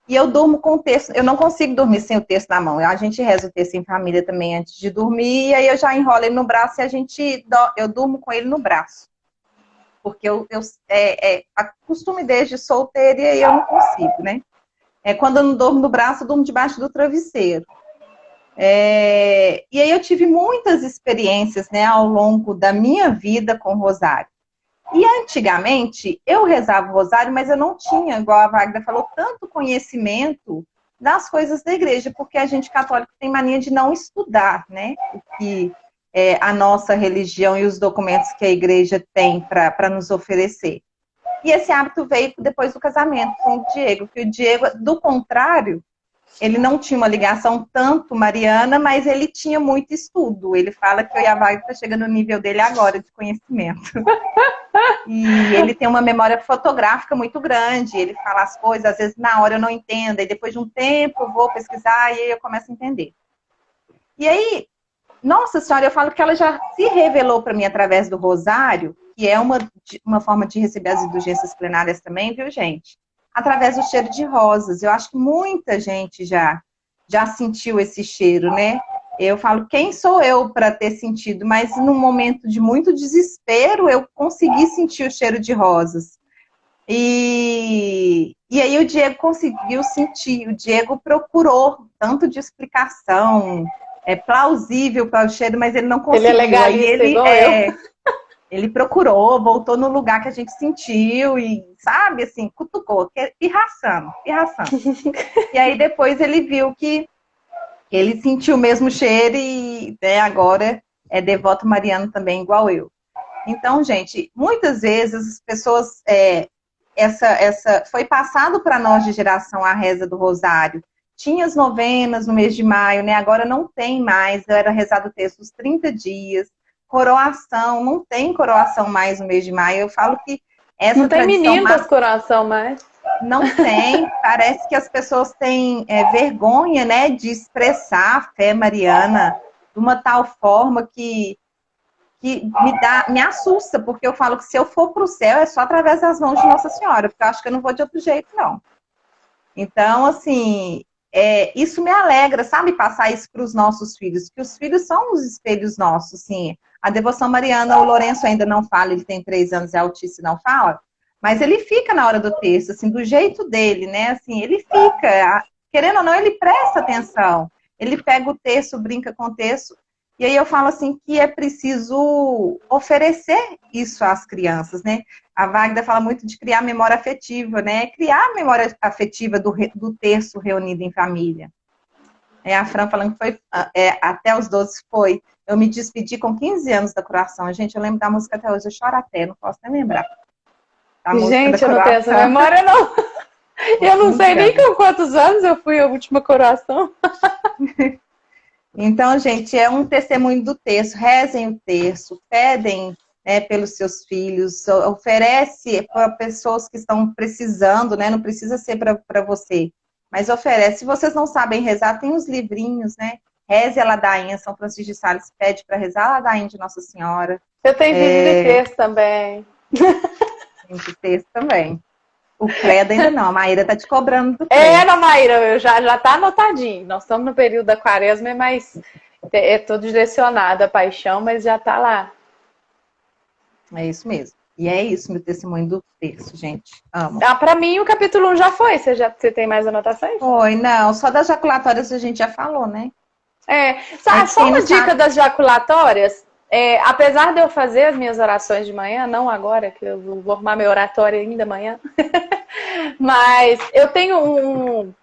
e eu durmo com o texto. Eu não consigo dormir sem o texto na mão. A gente reza o texto em família também antes de dormir, e aí eu já enrolo ele no braço e eu durmo com ele no braço. Porque costume desde solteira e aí eu não consigo, né? Quando eu não durmo no braço, eu durmo debaixo do travesseiro. E aí eu tive muitas experiências, né, ao longo da minha vida com o rosário. E antigamente eu rezava o rosário, mas eu não tinha, igual a Wagner falou, tanto conhecimento das coisas da igreja, porque a gente católico tem mania de não estudar, né? O que a nossa religião e os documentos que a igreja tem para nos oferecer. E esse hábito veio depois do casamento com o Diego, que o Diego, do contrário, ele não tinha uma ligação tanto mariana, mas ele tinha muito estudo. Ele fala que o Yavai está chegando no nível dele agora, de conhecimento. E ele tem uma memória fotográfica muito grande. Ele fala as coisas, às vezes na hora eu não entendo, e depois de um tempo eu vou pesquisar e aí eu começo a entender. E aí, nossa senhora, eu falo que ela já se revelou para mim através do rosário, que é uma forma de receber as indulgências plenárias também, viu, gente? Através do cheiro de rosas. Eu acho que muita gente já sentiu esse cheiro, né? Eu falo, quem sou eu para ter sentido? Mas num momento de muito desespero, eu consegui sentir o cheiro de rosas. E aí o Diego conseguiu sentir, o Diego procurou tanto de explicação, plausível para o cheiro, mas ele não conseguiu. Ele é legalista, igual eu. Ele procurou, voltou no lugar que a gente sentiu e, sabe, assim, cutucou, pirraçando. E aí depois ele viu que ele sentiu o mesmo cheiro e, né, agora é devoto mariano também, igual eu. Então, gente, muitas vezes as pessoas, foi passado para nós de geração a reza do rosário. Tinha as novenas no mês de maio, né? Agora não tem mais, era rezado o texto os 30 dias. Coroação, não tem coroação mais no mês de maio. Eu falo que essa não tem tradição... menino das coroação mais. Não tem. Parece que as pessoas têm vergonha, né, de expressar a fé mariana de uma tal forma que me assusta, porque eu falo que se eu for para o céu é só através das mãos de Nossa Senhora, porque eu acho que eu não vou de outro jeito, não. Então, assim, isso me alegra, sabe, passar isso para os nossos filhos, que os filhos são os espelhos nossos, assim. A devoção mariana, o Lourenço ainda não fala, ele tem 3 anos, é autista e não fala, mas ele fica na hora do texto, assim, do jeito dele, né, assim, ele fica, querendo ou não, ele presta atenção, ele pega o texto, brinca com o texto, e aí eu falo assim que é preciso oferecer isso às crianças, né? A Wagner fala muito de criar memória afetiva, né? Criar a memória afetiva do terço reunido em família. A Fran falando que foi até os 12 foi. Eu me despedi com 15 anos da coroação. Gente, eu lembro da música até hoje, eu choro até, não posso nem lembrar. Gente, eu não tenho essa memória, não. Eu não sei nem com quantos anos eu fui a última coroação. Então, gente, é um testemunho do terço. Rezem o terço, pedem, né, pelos seus filhos, oferece para pessoas que estão precisando, né? Não precisa ser para você, mas oferece. Se vocês não sabem rezar, tem os livrinhos, né? Reze a ladainha, São Francisco de Sales pede para rezar a ladainha de Nossa Senhora. Eu tenho vídeo de terço também. Tem de terço também. O credo ainda não, a Maíra tá te cobrando do credo. Não, Maíra, já tá anotadinho. Nós estamos no período da quaresma, mas é todo direcionado a paixão, mas já tá lá. É isso mesmo. E é isso, meu testemunho do terço, gente. Amo. Pra mim, o capítulo 1 já foi. Você tem mais anotações? Foi, não. Só das jaculatórias a gente já falou, né? Só uma dica das jaculatórias. Apesar de eu fazer as minhas orações de manhã, não agora, que eu vou arrumar meu oratório ainda amanhã, mas eu tenho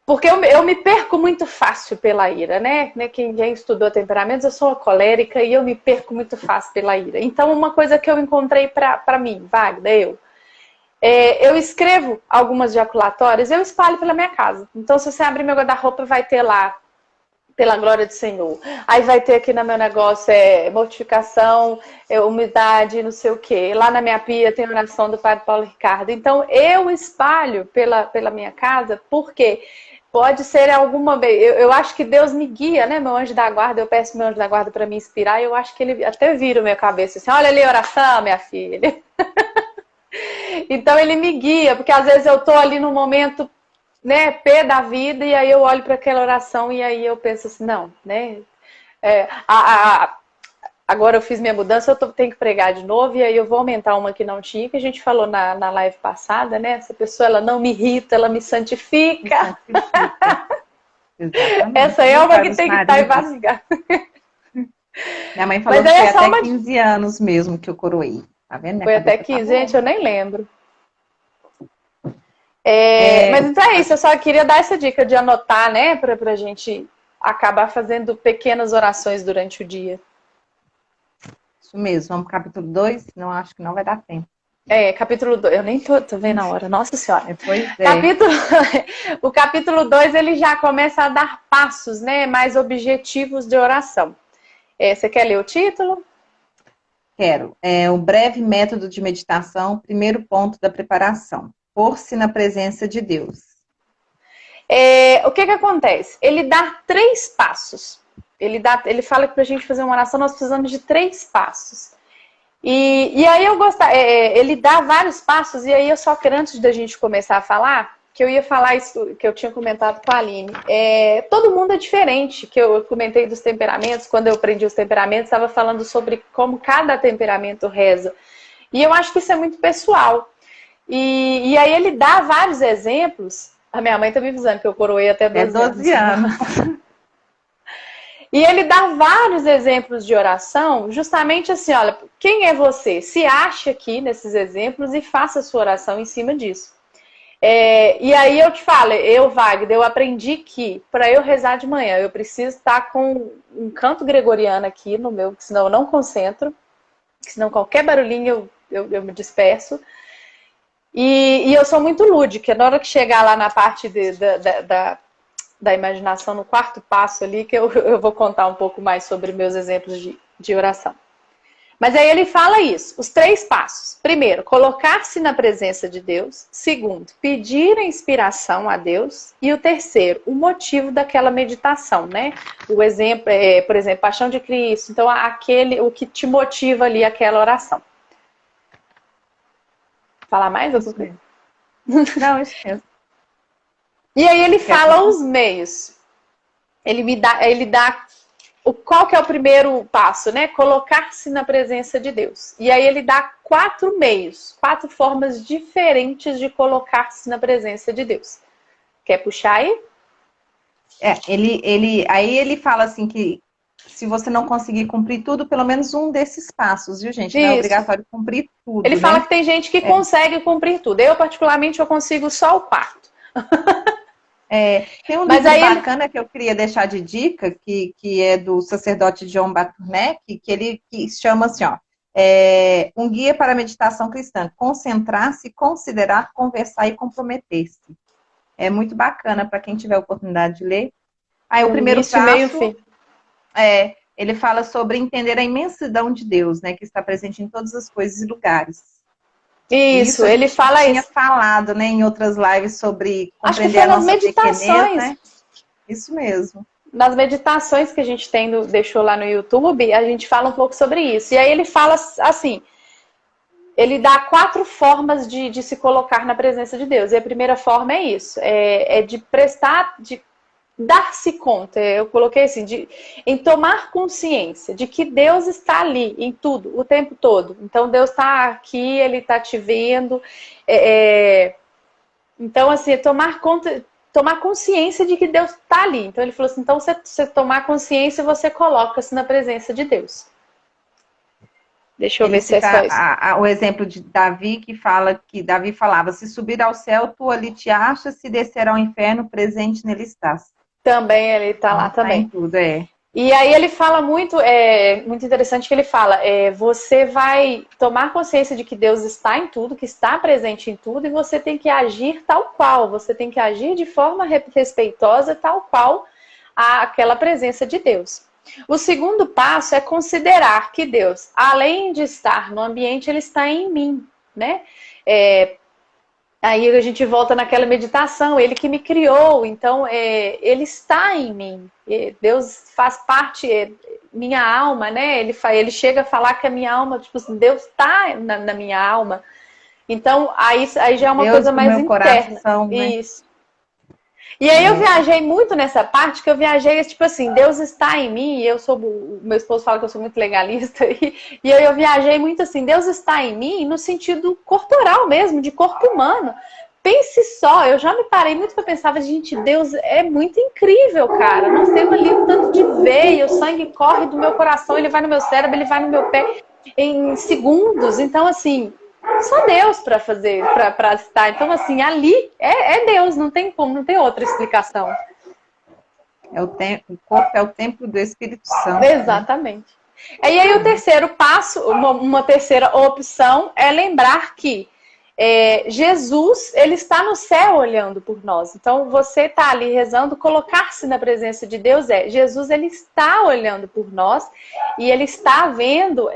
porque eu me perco muito fácil pela ira, né? Quem estudou temperamentos, eu sou colérica e eu me perco muito fácil pela ira. Então, uma coisa que eu encontrei pra mim, Wagner, eu escrevo algumas jaculatórias, eu espalho pela minha casa. Então, se você abrir meu guarda-roupa, vai ter lá pela glória do Senhor. Aí vai ter aqui no meu negócio mortificação, umidade, não sei o quê. Lá na minha pia tem oração do Padre Paulo Ricardo. Então, eu espalho pela minha casa, porque pode ser alguma vez... Eu acho que Deus me guia, né? Meu anjo da guarda, eu peço meu anjo da guarda para me inspirar, e eu acho que ele até vira a minha cabeça assim, olha ali a oração, minha filha. Então ele me guia, porque às vezes eu tô ali no momento, né, pé da vida, e aí eu olho para aquela oração e aí eu penso assim, não, né? É, agora eu fiz minha mudança, tenho que pregar de novo, e aí eu vou aumentar uma que não tinha, que a gente falou na live passada, né? Essa pessoa, ela não me irrita, ela me santifica. Me santifica. Exatamente. Essa é uma que tem que estar em vários lugares. Minha mãe falou Mas que aí foi é só até uma... 15 anos mesmo que eu coroei. Tá vendo? Minha Foi até cabeça tá 15, boa. gente, eu nem lembro. É, Mas então é isso, eu só queria dar essa dica de anotar, né? Pra gente acabar fazendo pequenas orações durante o dia. isso mesmo. Vamos pro capítulo 2? Não, acho que não vai dar tempo. Capítulo 2, eu nem tô vendo a hora, nossa senhora. Pois é. O capítulo 2, ele já começa a dar passos, né, mais objetivos de oração. Você quer ler o título? Quero. O breve método de meditação, primeiro ponto da preparação. Pôr-se na presença de Deus. O que acontece? Ele dá 3 passos. Ele fala que pra gente fazer uma oração nós precisamos de 3 passos. E aí eu gosto, ele dá vários passos, e aí eu só quero, antes da gente começar a falar, que eu ia falar isso que eu tinha comentado com a Aline. Todo mundo é diferente, que eu comentei dos temperamentos, quando eu aprendi os temperamentos, estava falando sobre como cada temperamento reza. E eu acho que isso é muito pessoal. E aí ele dá vários exemplos. A minha mãe tá me avisando que eu coroei até 12 anos. E ele dá vários exemplos de oração, justamente assim, olha, quem é você? Se acha aqui nesses exemplos e faça a sua oração em cima disso. E aí eu te falo, Wagner, eu aprendi que para eu rezar de manhã, eu preciso estar com um canto gregoriano aqui no meu, senão eu não concentro, senão qualquer barulhinho eu me disperso. E eu sou muito lúdica, na hora que chegar lá na parte da imaginação, no quarto passo ali, que eu vou contar um pouco mais sobre meus exemplos de oração. Mas aí ele fala isso, os 3 passos. Primeiro, colocar-se na presença de Deus. Segundo, pedir a inspiração a Deus. E o terceiro, o motivo daquela meditação, né? O exemplo, por exemplo, Paixão de Cristo. Então, o que te motiva ali aquela oração. Falar mais? Não, isso mesmo. E aí ele fala os meios. Ele dá qual que é o primeiro passo, né? Colocar-se na presença de Deus. E aí ele dá 4 meios, 4 formas diferentes de colocar-se na presença de Deus. Quer puxar aí? Aí ele fala assim que se você não conseguir cumprir tudo, pelo menos um desses passos, viu, gente? Não é obrigatório cumprir tudo. Ele fala que tem gente que consegue cumprir tudo. Eu, particularmente, eu consigo só o 4. Tem um livro bacana que eu queria deixar de dica, que é do sacerdote John Baturnek, que chama assim, ó, um guia para a meditação cristã, concentrar-se, considerar, conversar e comprometer-se. É muito bacana para quem tiver a oportunidade de ler. Aí o primeiro passo, ele fala sobre entender a imensidão de Deus, né, que está presente em todas as coisas e lugares. Isso ele fala isso. Tinha falado, né, em outras lives sobre compreender a nossa pequenez, né? Isso mesmo. Nas meditações que a gente deixou lá no YouTube, a gente fala um pouco sobre isso. E aí ele fala assim, ele dá 4 formas de se colocar na presença de Deus. E a primeira forma é isso, de prestar, de dar-se conta, eu coloquei assim, em tomar consciência de que Deus está ali, em tudo, o tempo todo. Então, Deus está aqui, Ele está te vendo. Então, assim, tomar consciência de que Deus está ali. Então, ele falou assim, então, você tomar consciência, você coloca-se na presença de Deus. Deixa eu ver se é só isso. O exemplo de Davi, que Davi falava, se subir ao céu, tu ali te achas, se descer ao inferno, presente nele estás. Também, ele está lá também. Em tudo, E aí ele fala muito interessante que ele fala, você vai tomar consciência de que Deus está em tudo, que está presente em tudo, e você tem que agir tal qual, você tem que agir de forma respeitosa, tal qual aquela presença de Deus. O segundo passo é considerar que Deus, além de estar no ambiente, Ele está em mim, né? Aí a gente volta naquela meditação, Ele que me criou, então Ele está em mim. Deus faz parte, minha alma, né? Ele chega a falar que a minha alma, tipo assim, Deus está na minha alma. Então, aí já é uma Deus coisa do mais meu interna. coração, né? Isso. E aí eu viajei muito nessa parte, que eu viajei, tipo assim, Deus está em mim, e eu sou, o meu esposo fala que eu sou muito legalista, e eu viajei muito assim, Deus está em mim no sentido corporal mesmo, de corpo humano. Pense só, eu já me parei muito para pensar, gente, Deus é muito incrível, cara. Nós temos ali um tanto de veia, o sangue corre do meu coração, ele vai no meu cérebro, ele vai no meu pé em segundos. Então, assim, só Deus para fazer, para estar. Então, assim, ali é Deus, não tem como, não tem outra explicação. O corpo é o templo do Espírito Santo. Exatamente. E aí o terceiro passo, uma terceira opção é lembrar que Jesus, ele está no céu olhando por nós. Então, você está ali rezando, colocar-se na presença de Deus Jesus, ele está olhando por nós e ele está vendo...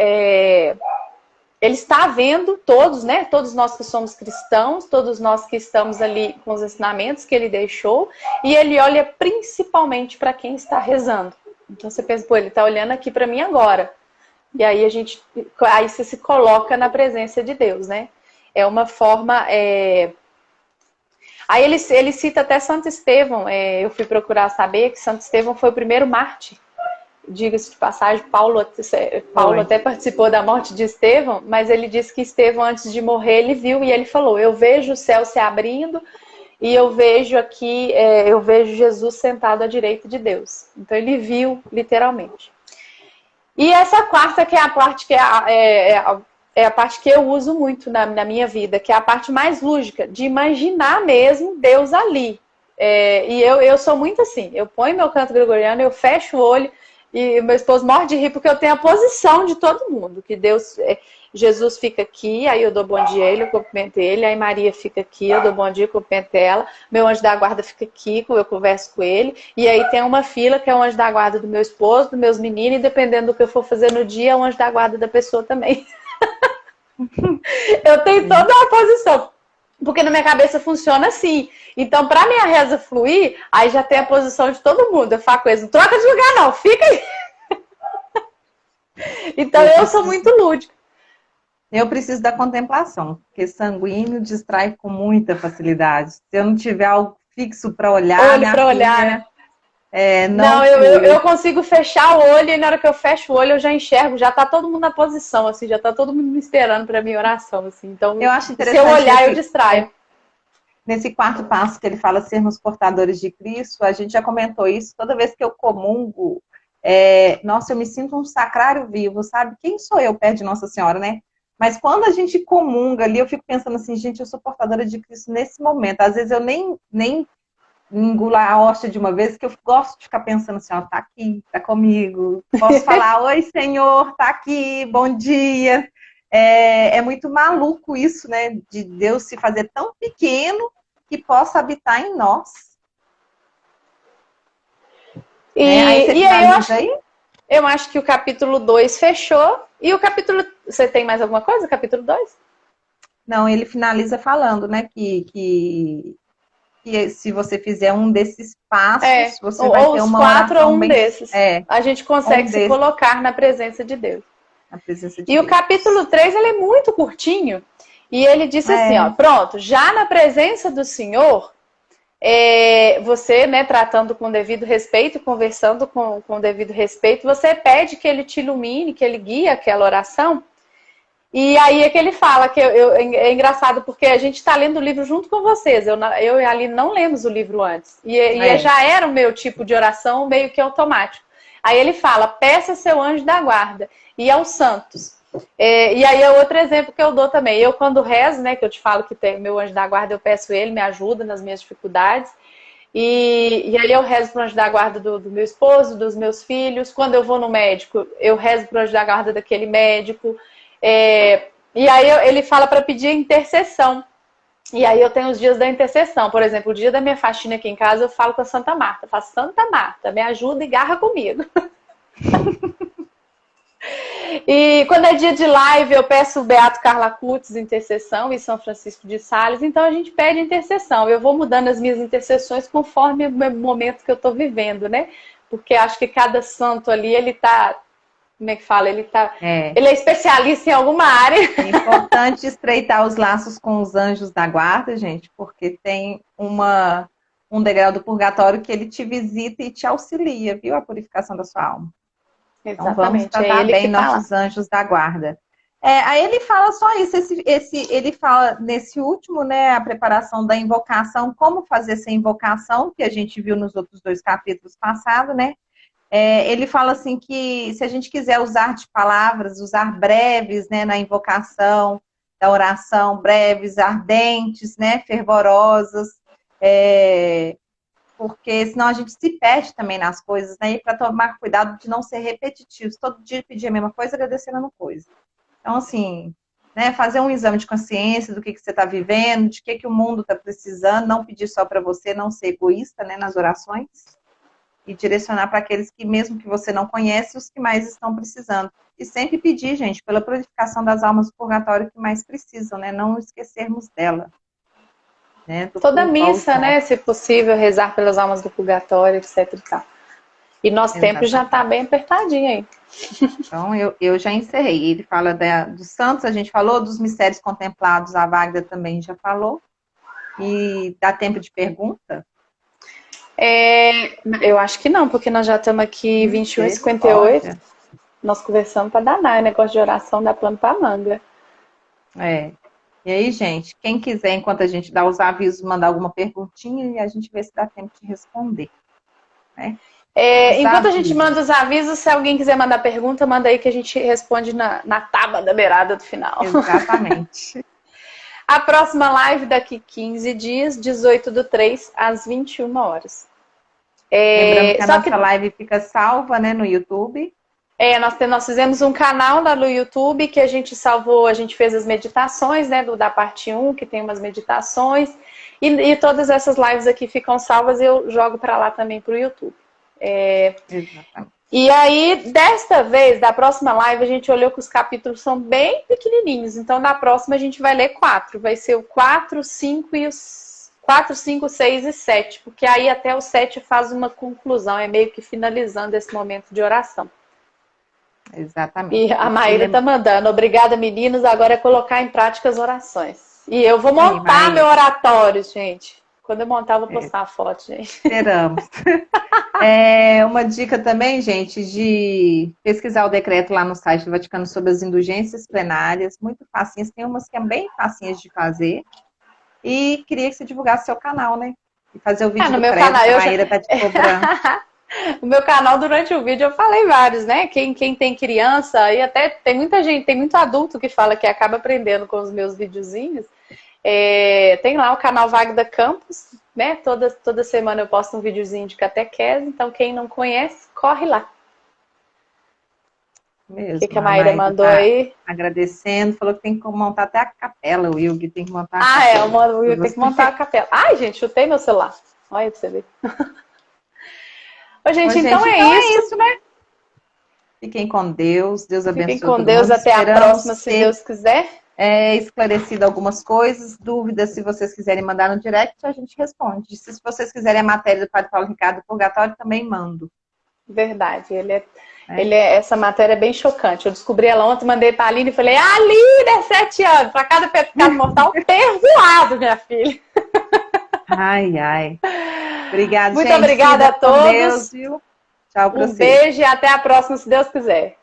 Ele está vendo todos, né? Todos nós que somos cristãos, todos nós que estamos ali com os ensinamentos que ele deixou, e ele olha principalmente para quem está rezando. Então você pensa, pô, ele está olhando aqui para mim agora. E aí aí você se coloca na presença de Deus, né? É uma forma. Aí ele cita até Santo Estevão. Eu fui procurar saber que Santo Estevão foi o primeiro mártir. Diga-se de passagem, Paulo até participou da morte de Estevão, mas ele disse que Estevão, antes de morrer, ele viu e ele falou: eu vejo o céu se abrindo e eu vejo aqui, eu vejo Jesus sentado à direita de Deus. Então ele viu, literalmente. E essa quarta, que é a parte que é a parte que eu uso muito na minha vida, que é a parte mais lúdica, de imaginar mesmo Deus ali. E eu sou muito assim, eu ponho meu canto gregoriano, eu fecho o olho, e meu esposo morre de rir porque eu tenho a posição de todo mundo, que Jesus fica aqui, aí eu dou bom dia a ele, eu cumprimento ele, aí Maria fica aqui, eu dou bom dia, eu cumprimento ela, meu anjo da guarda fica aqui, eu converso com ele, e aí tem uma fila que é o anjo da guarda do meu esposo, dos meus meninos, e dependendo do que eu for fazer no dia, é o anjo da guarda da pessoa também. Eu tenho toda a posição, porque na minha cabeça funciona assim. Então, para minha reza fluir, aí já tem a posição de todo mundo. Eu falo com eles, não troca de lugar não, fica aí. Então, eu sou muito lúdica. Eu preciso da contemplação, porque sanguíneo distrai com muita facilidade. Se eu não tiver algo fixo para olhar, olho para olhar, né? Não, eu consigo fechar o olho e na hora que eu fecho o olho eu já enxergo, já tá todo mundo na posição, assim, já tá todo mundo me esperando para minha oração, assim. Então, eu acho se eu olhar, eu distraio. Nesse quarto passo que ele fala sermos portadores de Cristo, a gente já comentou isso, toda vez que eu comungo, nossa, eu me sinto um sacrário vivo, sabe? Quem sou eu perto de Nossa Senhora, né? Mas quando a gente comunga ali, eu fico pensando assim, gente, eu sou portadora de Cristo nesse momento. Às vezes eu nem engulo a hóstia de uma vez, que eu gosto de ficar pensando assim, ó, tá aqui, tá comigo. Posso falar, oi, Senhor, tá aqui, bom dia. É muito maluco isso, né? De Deus se fazer tão pequeno que possa habitar em nós. Eu acho que o capítulo 2 fechou. E o capítulo... Você tem mais alguma coisa, capítulo 2? Não, ele finaliza falando, né, que se você fizer um desses passos, você vai ter uma oração bem... desses. A gente consegue se colocar na presença de Deus. Na presença de Deus. O capítulo 3, ele é muito curtinho. E ele disse assim, ó, pronto, já na presença do Senhor, você, né, tratando com devido respeito, conversando com devido respeito, você pede que ele te ilumine, que ele guie aquela oração. E aí é que ele fala, que é engraçado, porque a gente está lendo o livro junto com vocês. Eu e a Aline não lemos o livro antes. E já era o meu tipo de oração meio que automático. Aí ele fala, peça seu anjo da guarda e aos santos. E aí é outro exemplo que eu dou também. Eu, quando rezo, né, que eu te falo que tem meu anjo da guarda, eu peço ele, me ajuda nas minhas dificuldades. E aí eu rezo para o anjo da guarda do meu esposo, dos meus filhos. Quando eu vou no médico, eu rezo para o anjo da guarda daquele médico. E aí ele fala para pedir intercessão. E aí eu tenho os dias da intercessão. Por exemplo, o dia da minha faxina aqui em casa, eu falo com a Santa Marta. Eu faço, Santa Marta, me ajuda e garra comigo. E quando é dia de live, eu peço o Beato Carla Cutz, intercessão, e São Francisco de Sales. Então a gente pede intercessão. Eu vou mudando as minhas intercessões conforme o momento que eu estou vivendo, né? Porque acho que cada santo ali, ele está como é que fala? Ele É. é especialista em alguma área. É importante estreitar os laços com os anjos da guarda, gente, porque tem um degrau do purgatório que ele te visita e te auxilia, viu? A purificação da sua alma. Então vamos Exatamente, é tratar ele bem que tá lá. nossos anjos da guarda. Aí ele fala só isso, ele fala nesse último, né, a preparação da invocação, como fazer essa invocação, que a gente viu nos outros 2 capítulos passados, né? Ele fala assim que se a gente quiser usar de palavras, usar breves, né, na invocação da oração, breves, ardentes, né, fervorosas, porque senão a gente se perde também nas coisas, né, e para tomar cuidado de não ser repetitivos, todo dia pedir a mesma coisa, agradecer a mesma coisa. Então, assim, né, fazer um exame de consciência do que você está vivendo, de que o mundo está precisando, não pedir só para você, não ser egoísta, né, nas orações, e direcionar para aqueles que, mesmo que você não conhece, os que mais estão precisando. E sempre pedir, gente, pela purificação das almas do purgatório que mais precisam, né, não esquecermos dela. Né, Toda missa, né, se possível, rezar pelas almas do purgatório, etc e tal. E nosso tempo já está bem apertadinho aí. Então, eu já encerrei. Ele fala dos santos, a gente falou, dos mistérios contemplados, a Wagda também já falou. E dá tempo de pergunta? Eu acho que não, porque nós já estamos aqui 21h58. Nós conversamos para danar, é negócio de oração dá plano para manga. E aí, gente, quem quiser, enquanto a gente dá os avisos, mandar alguma perguntinha e a gente vê se dá tempo de responder. Né? Enquanto a gente manda os avisos, se alguém quiser mandar pergunta, manda aí que a gente responde na tábua da beirada do final. Exatamente. A próxima live daqui 15 dias, 18/3, às 21 horas. Lembrando que a nossa live fica salva, né, no YouTube. Nós fizemos um canal lá no YouTube que a gente salvou, a gente fez as meditações, né, da parte 1, que tem umas meditações, e todas essas lives aqui ficam salvas e eu jogo para lá também para o YouTube. Exatamente. E aí, desta vez, da próxima live, a gente olhou que os capítulos são bem pequenininhos, então na próxima a gente vai ler 4, vai ser o 4, 5, 6 e 7, porque aí até o 7 faz uma conclusão, é meio que finalizando esse momento de oração. Exatamente. E a Maíra tá mandando, obrigada meninos, agora é colocar em prática as orações. E eu vou montar meu oratório, gente. Quando eu montar, eu vou postar a foto, gente. Esperamos. Uma dica também, gente, de pesquisar o decreto lá no site do Vaticano sobre as indulgências plenárias, muito facinhas, tem umas que é bem facinhas de fazer. E queria que você divulgasse seu canal, né? E fazer o vídeo no do meu crédito, canal, a Maíra tá te cobrando. No meu canal, durante o vídeo, eu falei vários, né? Quem tem criança, e até tem muita gente, tem muito adulto que fala que acaba aprendendo com os meus videozinhos. Tem lá o canal Wagda Campos, né? Toda semana eu posto um videozinho de catequese, então quem não conhece, corre lá. Mesmo, o que a Maíra mandou aí? Agradecendo, falou que tem que montar até a capela, o Wilg tem que montar a capela. O Wilg tem que montar a capela. Ai, gente, chutei meu celular. Olha aí pra você ver. Ô, gente, então é isso, né? Fiquem com Deus, Deus abençoe. Fiquem com Deus, até a próxima, se Deus quiser. Esclarecido algumas coisas, dúvidas, se vocês quiserem mandar no direct, a gente responde. Se vocês quiserem a matéria do Padre Paulo Ricardo Purgatório, também mando. Verdade, essa matéria é bem chocante. Eu descobri ela ontem, mandei pra Aline e falei, Aline, 7 anos, pra cada pecado mortal, perdoado, minha filha. Ai. Obrigada, Muito obrigada a todos. Deus, viu? Tchau pra vocês. Beijo e até a próxima, se Deus quiser.